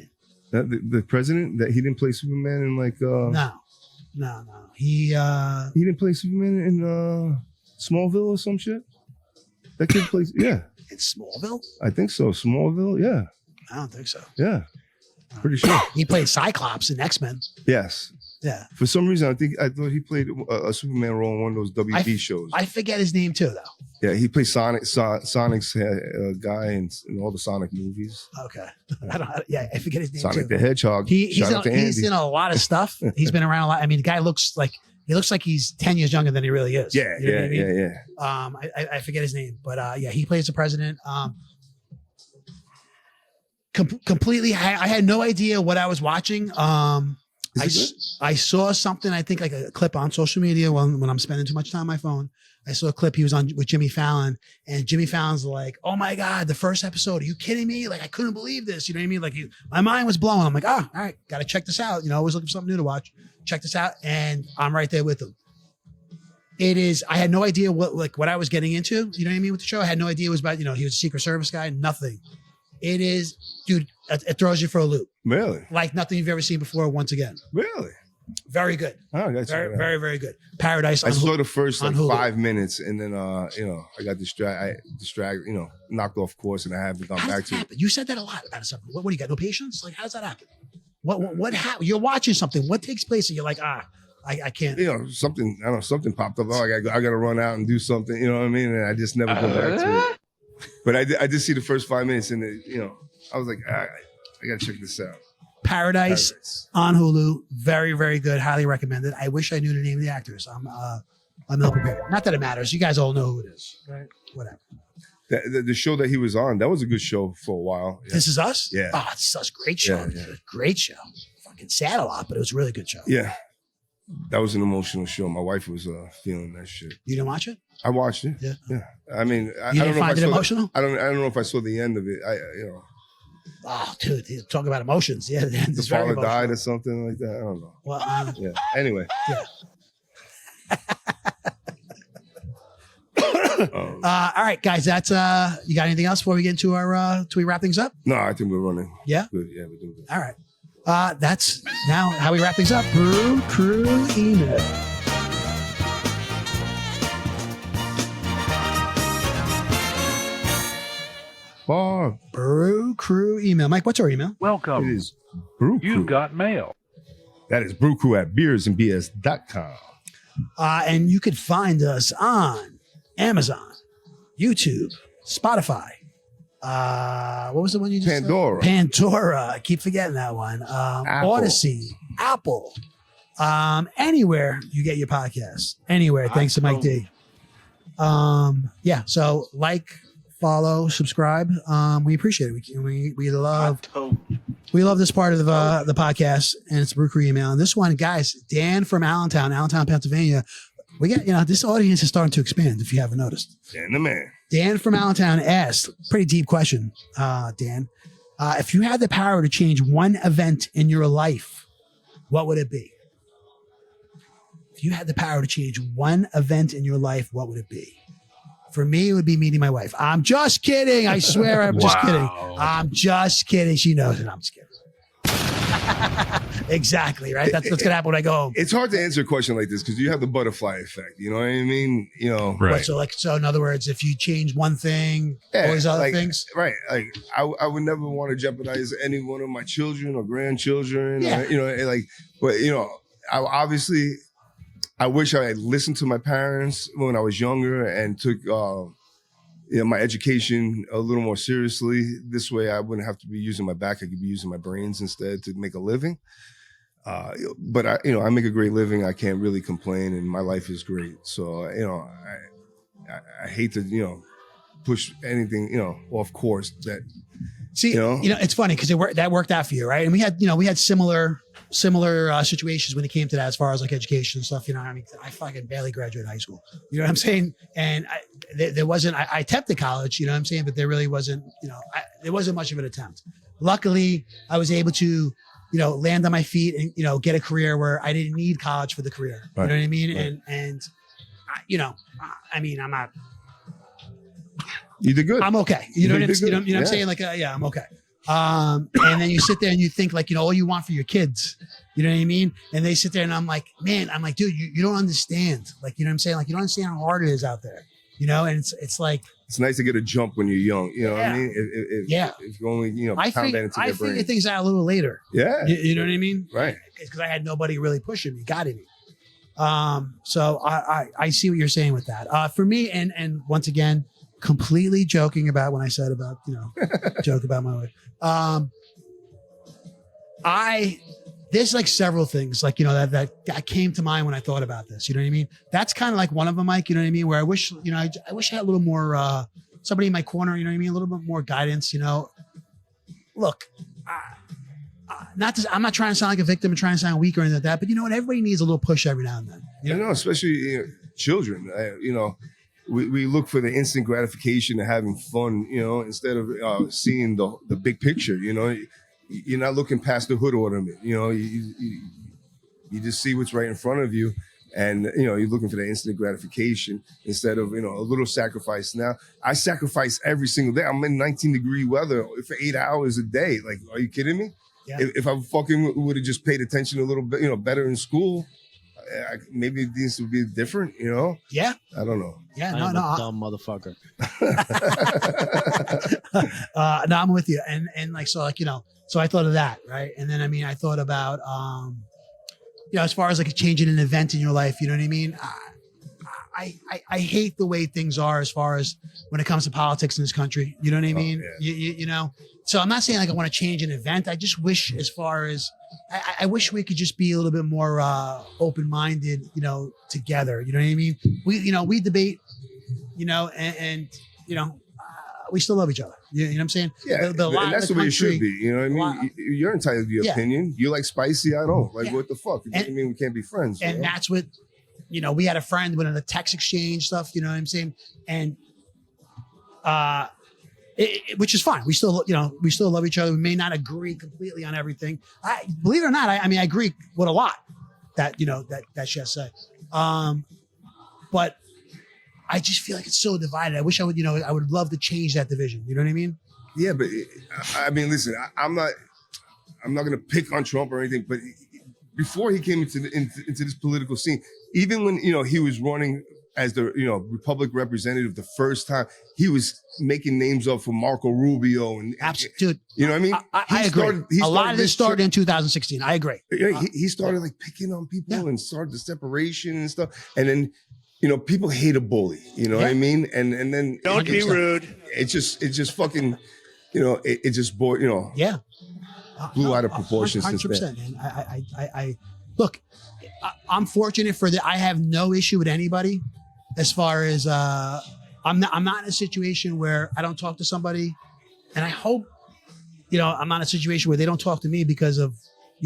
it. The president that he didn't play Superman in like No. He didn't play Superman in Smallville or some shit. That kid plays in Smallville? I think so. Smallville, yeah. I don't think so. Yeah. Pretty sure. He played Cyclops in X-Men. Yes. Yeah. For some reason, I thought he played a Superman role in one of those WB shows. I forget his name too, though. Yeah, he plays Sonic's guy in all the Sonic movies. Okay. I forget his name Sonic too. the Hedgehog. He's Andy. in a lot of stuff. He's been around a lot. I mean, the guy looks like he's 10 years younger than he really is. Yeah, You know what I mean? yeah. I forget his name, but yeah, he plays the president. Completely, I had no idea what I was watching. I saw something, I think like a clip on social media when I'm spending too much time on my phone. I saw a clip he was on with Jimmy Fallon, and Jimmy Fallon's like, "Oh my God, the first episode. Are you kidding me? Like, I couldn't believe this. You know what I mean? Like, my mind was blown. I'm like, all right, got to check this out. Always looking for something new to watch. Check this out. And I'm right there with him. It is, I had no idea what I was getting into. You know what I mean? With the show, I had no idea it was about, he was a Secret Service guy, nothing. It is, dude, it throws you for a loop. Really? Like nothing you've ever seen before once again. Really? Very good. Oh, that's very, very, very good. Paradise. I saw the first like Hulu. 5 minutes, and then I got distracted. Knocked off course, and I haven't gone back to it. You said that a lot about something. What do you got? No patience? Like, how does that happen? What happened? You're watching something. What takes place, and you're like, I can't. Something. I don't know. Something popped up. Oh, I got to run out and do something. You know what I mean? And I just never go back to it. But I did see the first 5 minutes, and I was like, I got to check this out. Paradise on Hulu. Very, very good. Highly recommended. I wish I knew the name of the actors. I'm ill prepared. Not that it matters. You guys all know who it is, right? Whatever. The show that he was on, that was a good show for a while. Yeah. This Is Us? Yeah. Oh, it's such a great show. Yeah. Great show. Fucking sad a lot, but it was a really good show. Yeah. That was an emotional show. My wife was feeling that shit. You didn't watch it? I watched it. Yeah. I mean, I You don't didn't know find if it I saw emotional? I don't know if I saw the end of it. Oh, dude, talk about emotions. Yeah, The father died or something like that. I don't know. Well, yeah. Anyway. Yeah. All right, guys. That's you got anything else before we get into our till we wrap things up? No, I think we're running. Yeah. Good. Yeah, we're doing good. All right. That's now how we wrap things up. Brew Crew email. Far our Brew Crew email. Mike, what's our email? It Welcome. is Brew Crew. You've got mail. That is Brew Crew at beersandbs.com. And you could find us on Amazon, YouTube, Spotify. What was the one you just Pandora. said? Pandora. I keep forgetting that one. Apple. Odyssey, Apple. Anywhere you get your podcast. Anywhere. Thanks to Mike D. Yeah. So like, follow, subscribe. We appreciate it. We love this part of the podcast, and it's Brew Crew email. And this one, guys, Dan from Allentown, Pennsylvania. We got, this audience is starting to expand, if you haven't noticed. Dan the man. Dan from Allentown asked, pretty deep question, Dan. If you had the power to change one event in your life, what would it be? If you had the power to change one event in your life, what would it be? For me, it would be meeting my wife. I'm just kidding. I swear I'm just kidding. I'm just kidding. She knows it. I'm just kidding. Exactly, right? That's what's going to happen when I go home. It's hard to answer a question like this because you have the butterfly effect. You know what I mean? Right. So in other words, if you change one thing, all these other things. Right. Like I would never want to jeopardize any one of my children or grandchildren. Yeah. But I wish I had listened to my parents when I was younger and took my education a little more seriously. This way I wouldn't have to be using my back. I could be using my brains instead to make a living. But I make a great living. I can't really complain, and my life is great. So, I hate to, push anything, off course that, it's funny because that worked out for you, right? And we had similar situations when it came to that, as far as like education and stuff. I fucking barely graduated high school. You know what I'm saying? And there wasn't. I attempted college. You know what I'm saying? But there really wasn't. There wasn't much of an attempt. Luckily, I was able to, land on my feet and get a career where I didn't need college for the career. Right. You know what I mean? Right. And I'm not. You did good. I'm okay. You know what I'm saying? Like, I'm okay. And then you sit there and you think like, all you want for your kids, you know what I mean? And they sit there and I'm like, dude, you don't understand. Like, you know what I'm saying? Like, you don't understand how hard it is out there, and it's like, it's nice to get a jump when you're young. You know what I mean? If you only, pound that into their brain. I figure things out a little later. Yeah. You know what I mean? Right. Because I had nobody really pushing me, guiding me. So I see what you're saying with that. For me, and once again, completely joking about when I said about, joke about my wife. There's like several things like, that came to mind when I thought about this, you know what I mean? That's kind of like one of them, Mike, you know what I mean? Where I wish, I wish I had a little more, somebody in my corner, you know what I mean? A little bit more guidance, look, I'm not trying to sound like a victim and trying to sound weak or anything like that, but you know what? Everybody needs a little push every now and then. Especially children, we look for the instant gratification of having fun, instead of seeing the big picture. You're not looking past the hood ornament. You just see what's right in front of you, and you're looking for the instant gratification instead of a little sacrifice. Now I sacrifice every single day. I'm in 19-degree weather for 8 hours a day. Like, are you kidding me? Yeah. If I fucking would have just paid attention a little bit, better in school. Maybe these would be different, Yeah. I don't know. Yeah, I'm a dumb motherfucker. No, I'm with you. And like, so like, so I thought of that, right? And then, I thought about, as far as like changing an event in your life, you know what I mean? I hate the way things are as far as when it comes to politics in this country. You know what I mean? Yeah. So I'm not saying like I want to change an event. I just wish, as far as I wish we could just be a little bit more open-minded, together. You know what I mean? We debate, and we still love each other. You know what I'm saying? Yeah, and that's the way it should be. You know what I mean? You're entitled to your opinion. You like spicy, I don't. Like, what the fuck? It doesn't mean we can't be friends. And that's what, we had a friend with a text exchange stuff, you know what I'm saying? And which is fine. We still, we still love each other. We may not agree completely on everything. Believe it or not, I agree with a lot that, that she has said. But I just feel like it's so divided. I wish I would, I would love to change that division. You know what I mean? Yeah, but listen, I'm not going to pick on Trump or anything, but before he came into this political scene, even when, he was running as the Republic representative the first time, he was making names up for Marco Rubio and Dude, you know what I mean? I agree. A lot of this started in 2016. I agree. He started like picking on people and started the separation and stuff. And then, people hate a bully. You know what I mean? And then Don't be rude. It just fucking, it just bored. Yeah. Blew out of proportion since 100%, then. man. I look. I'm fortunate for that. I have no issue with anybody, as far as I'm not in a situation where I don't talk to somebody, and I hope, I'm not in a situation where they don't talk to me because of,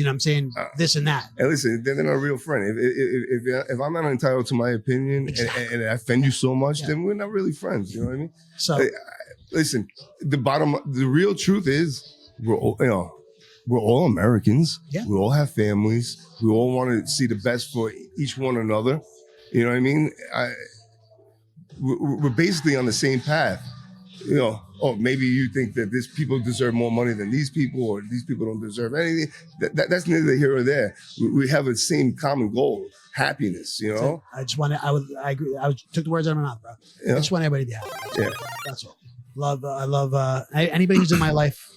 I'm saying this and that. And listen, they're not a real friend. If I'm not entitled to my opinion and I offend you so much, then we're not really friends. You know what I mean? So listen, the real truth is we're all Americans. Yeah. We all have families. We all want to see the best for each one another. You know what I mean? We're basically on the same path. Maybe you think that these people deserve more money than these people, or these people don't deserve anything. That's neither here or there. We have the same common goal: happiness. I just want to. I agree. Took the words out of my mouth, bro. Yeah. I just want everybody to be happy. Yeah. That's all. I love anybody who's in my life.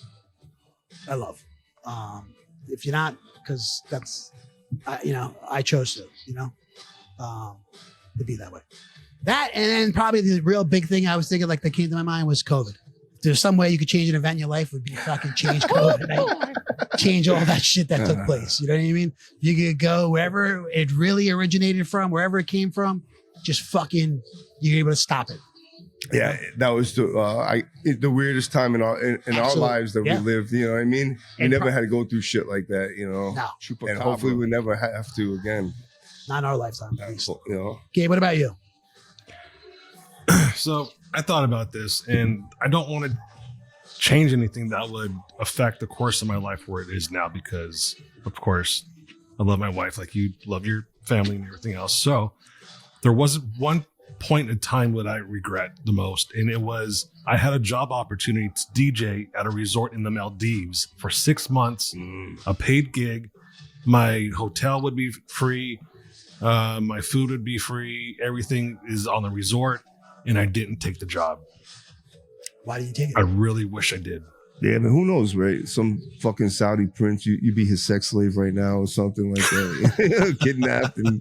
I love. If you're not, because that's, I chose to, to be that way. That, and then probably the real big thing I was thinking, like, that came to my mind was COVID. If there's some way you could change an event in your life, would be fucking change COVID. Right? Change all that shit that took place. You know what I mean? You could go wherever it really originated from, wherever it came from, just fucking, you're able to stop it. Yeah, that was the weirdest time in our lives that we lived. You know what I mean? We never had to go through shit like that. No. And hopefully we never have to again. Not in our lifetime. At least. You Gabe, what about you? So I thought about this, and I don't want to change anything that would affect the course of my life where it is now, because, of course, I love my wife like you love your family and everything else. So there wasn't one point in time that I regret the most, and it was I had a job opportunity to DJ at a resort in the Maldives for 6 months, a paid gig. My hotel would be free, my food would be free, everything is on the resort, and I didn't take the job. Why did you take it? I really wish I did. Yeah, but who knows, right? Some fucking Saudi prince, you be his sex slave right now or something like that. Kidnapped, and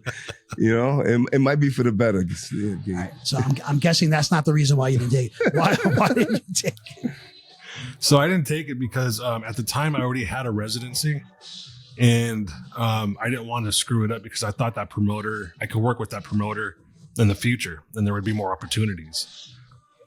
it might be for the better. Yeah, all right, so I'm guessing that's not the reason why you didn't take it. Why didn't you take it? So I didn't take it because at the time I already had a residency, and I didn't want to screw it up, because I thought I could work with that promoter in the future, and there would be more opportunities.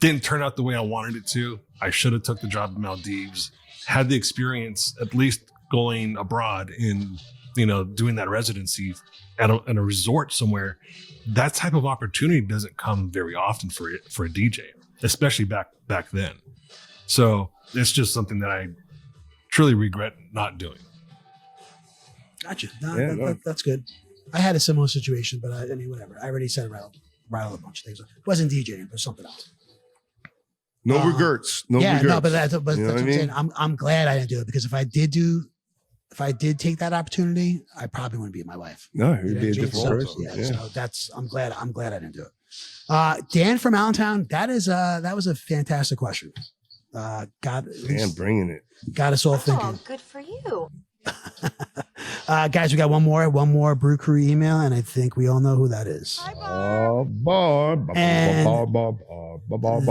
Didn't turn out the way I wanted it to. I should have took the job in Maldives, had the experience at least going abroad and doing that residency at a resort somewhere. That type of opportunity doesn't come very often for a DJ, especially back then. So it's just something that I truly regret not doing. Gotcha. That's good. I had a similar situation, but I mean, whatever. I already said rattled a bunch of things. It wasn't DJing, it was something else. No regrets. No regrets. No, but that's what I'm saying. I'm glad I didn't do it, because if I did take that opportunity, I probably wouldn't be with my wife. No, you'd be a different person. So I'm glad I didn't do it. Dan from Allentown, that was a fantastic question. Dan bringing it. Got us all thinking. Oh, good for you. Guys, we got one more Brew Crew email, and I think we all know who that is. Hi, Barb.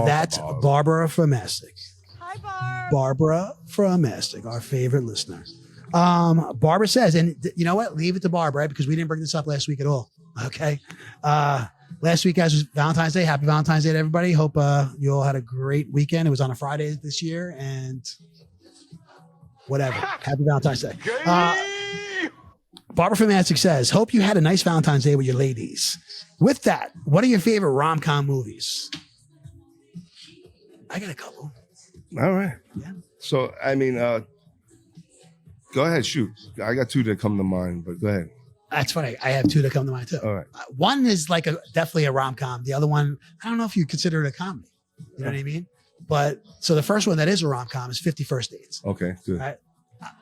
That's Barbara from Mastic. Hi, Barb. Barbara from Mastic, our favorite listener. Barbara says, and you know what? Leave it to Barb, right? Because we didn't bring this up last week at all. Okay. Last week, guys, was Valentine's Day. Happy Valentine's Day to everybody. Hope you all had a great weekend. It was on a Friday this year, and whatever. Happy Valentine's Day. Barbara from Mastic says, hope you had a nice Valentine's Day with your ladies. With that, what are your favorite rom-com movies? I got a couple. All right. Yeah. So, I mean, go ahead, shoot. I got two that come to mind, but go ahead. That's funny. I have two that come to mind too. All right. One is like definitely a rom-com. The other one, I don't know if you consider it a comedy. You know what I mean? But so the first one that is a rom-com is 50 First Dates. Okay, good. Right?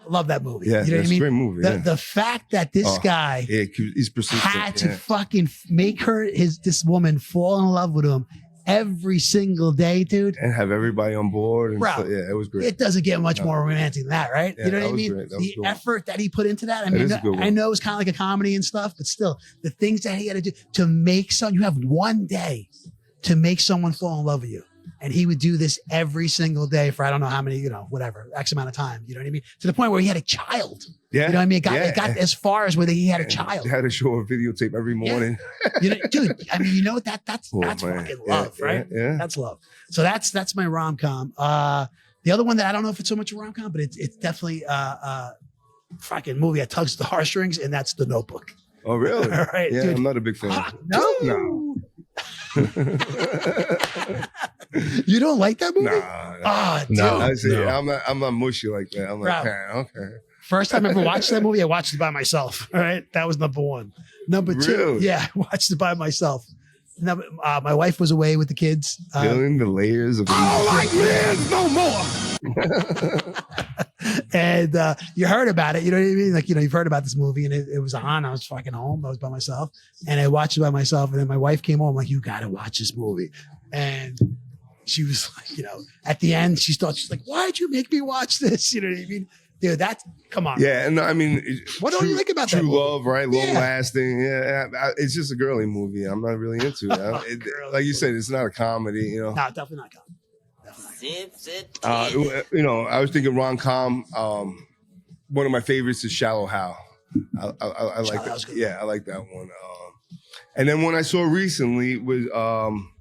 Love that movie. Yeah, you know what I that's mean? a great movie. The fact that this guy he's persistent. had to fucking make this woman fall in love with him every single day, dude. And have everybody on board. And Bro, so, yeah, it was great. It doesn't get much more romantic than that, right? Yeah, you know that what I was mean? great. That was The good. effort that he put into that. I That mean, is a good one. I know it's kind of like a comedy and stuff, but still, the things that he had to do to make you have one day to make someone fall in love with you. And he would do this every single day for I don't know how many, whatever, X amount of time. You know what I mean? To the point where he had a child. Yeah. You know what I mean? It got as far as where he had a child. They had to show a videotape every morning. Dude, I mean, that's fucking love, right? Yeah. That's love. So that's my rom-com. The other one that I don't know if it's so much a rom-com, but it's definitely a fucking movie that tugs the heartstrings, and that's The Notebook. Oh, really? All right, yeah, dude. I'm not a big fan. No. You don't like that movie? Dude. I'm not mushy like that. I'm like, okay. First time I ever watched that movie, I watched it by myself. All right. That was number one. Number two, Really? yeah, I watched it by myself. My wife was away with the kids. Feeling the layers of no more. And you heard about it, you know what I mean? Like, you've heard about this movie, and it was on. I was fucking home. I was by myself, and I watched it by myself. And then my wife came home. I'm like, you got to watch this movie. And she was like, at the end, she's like, why'd you make me watch this? You know what I mean? Dude, come on. Yeah, and I mean, what don't you think about that True movie? love, right? Long lasting. Yeah, it's just a girly movie. I'm not really into it. Like you said, it's not a comedy. No, definitely not comedy. I was thinking rom-com. One of my favorites is Shallow Hal. I like that. Yeah, I like that one. And then one I saw recently was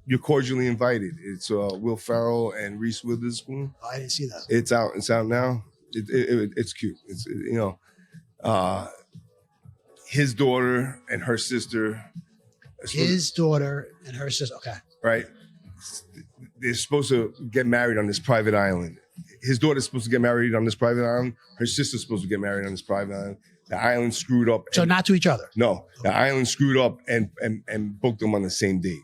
You're Cordially Invited. It's Will Ferrell and Reese Witherspoon. Oh, I didn't see that. It's out now. It's cute. It's his daughter and her sister. His daughter and her sister. Okay. Right. They're supposed to get married on this private island. His daughter's supposed to get married on this private island. Her sister's supposed to get married on this private island. The island screwed up. So not to each other. No, the island screwed up and booked them on the same date.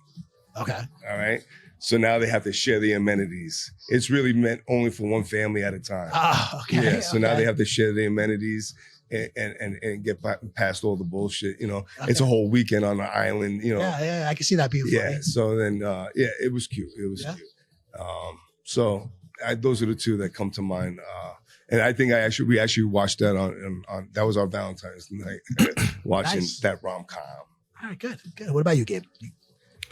Okay. All right. So now they have to share the amenities. It's really meant only for one family at a time. Oh, okay. Yeah. So now they have to share the amenities and get past all the bullshit. It's a whole weekend on the island. Yeah, I can see that being funny. Yeah. So then, it was cute. It was cute. So those are the two that come to mind. And I think we actually watched that on that was our Valentine's night, watching that rom-com. All right, good. What about you, Gabe? Do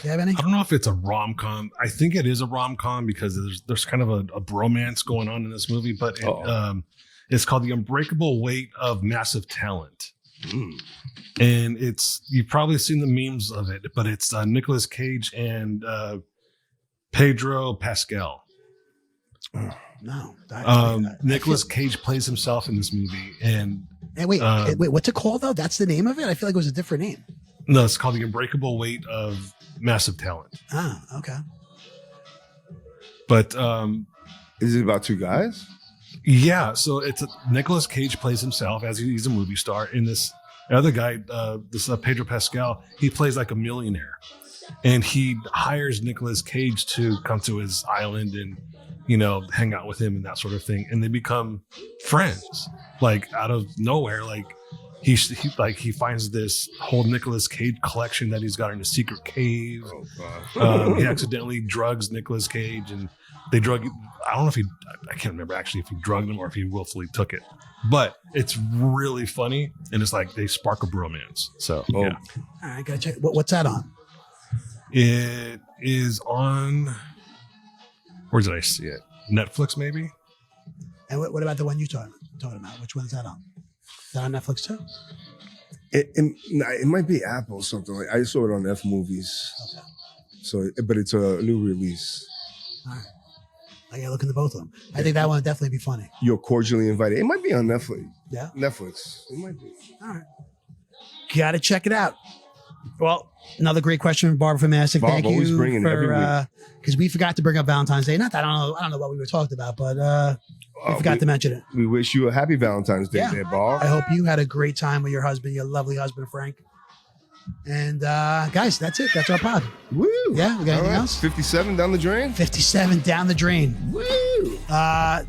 you have any? I don't know if it's a rom-com. I think it is a rom-com because there's kind of a bromance going on in this movie, but it's called The Unbreakable Weight of Massive Talent. And you've probably seen the memes of it, but it's Nicolas Cage and Pedro Pascal. No. Nicolas Cage plays himself in this movie. And wait, what's it called though? That's the name of it? I feel like it was a different name. No, it's called The Unbreakable Weight of Massive Talent. Ah, okay. But is it about two guys? Yeah, so Nicolas Cage plays himself as he's a movie star. In this other guy, this Pedro Pascal, he plays like a millionaire, and he hires Nicolas Cage to come to his island and hang out with him and that sort of thing, and they become friends. Like out of nowhere, like he finds this whole Nicolas Cage collection that he's got in a secret cave. He accidentally drugs Nicolas Cage, and they drug. I don't know if I can't remember actually if he drugged him or if he willfully took it. But it's really funny, and it's like they spark a bromance. So yeah. All right, gotta check. What's that on? It is on. Where did I see it? Netflix, maybe. And what about the one you talking about? Which one is that on? Is that on Netflix too? It might be Apple or something. I saw it on F Movies. Okay. So, but it's a new release. All right. I gotta look into both of them. I think that one would definitely be funny. You're Cordially Invited. It might be on Netflix. Yeah. Netflix. It might be. All right. Gotta check it out. Well, another great question from Barbara from Massac. Thank always you bringing every week. Because we forgot to bring up Valentine's Day. Not that I don't know what we were talking about, but we forgot to mention it. We wish you a happy Valentine's Day, there, Barb. I hope you had a great time with your husband, your lovely husband, Frank. And guys, that's it. That's our pod. Woo! Yeah, we got anything else? 57 down the drain. 57 down the drain. Woo!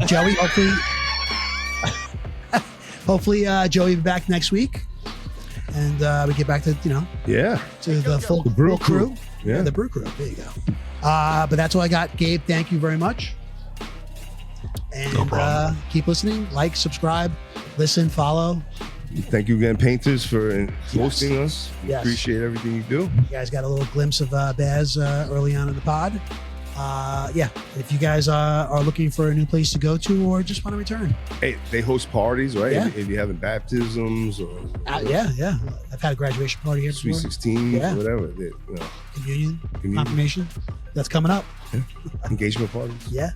Joey, hopefully. hopefully Joey will be back next week, and we get back to Yeah. to the full brew crew. crew. Yeah. The brew crew. There you go. But that's all I got. Gabe, thank you very much. And No problem. keep listening. Like, subscribe, listen, follow. Thank you again, Painters, for hosting us. We Yes. appreciate everything you do. You guys got a little glimpse of Baz early on in the pod. If you guys are looking for a new place to go to or just want to return. Hey, they host parties, right? Yeah. If you're having baptisms or Yeah. I've had a graduation party here Sweet before. 16, Yeah. whatever. Communion, confirmation. That's coming up. Engagement parties. Yeah.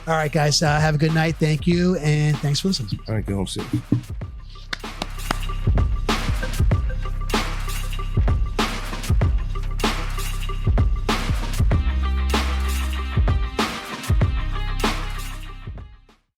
All right, guys. Have a good night. Thank you. And thanks for listening. All right, get home safe.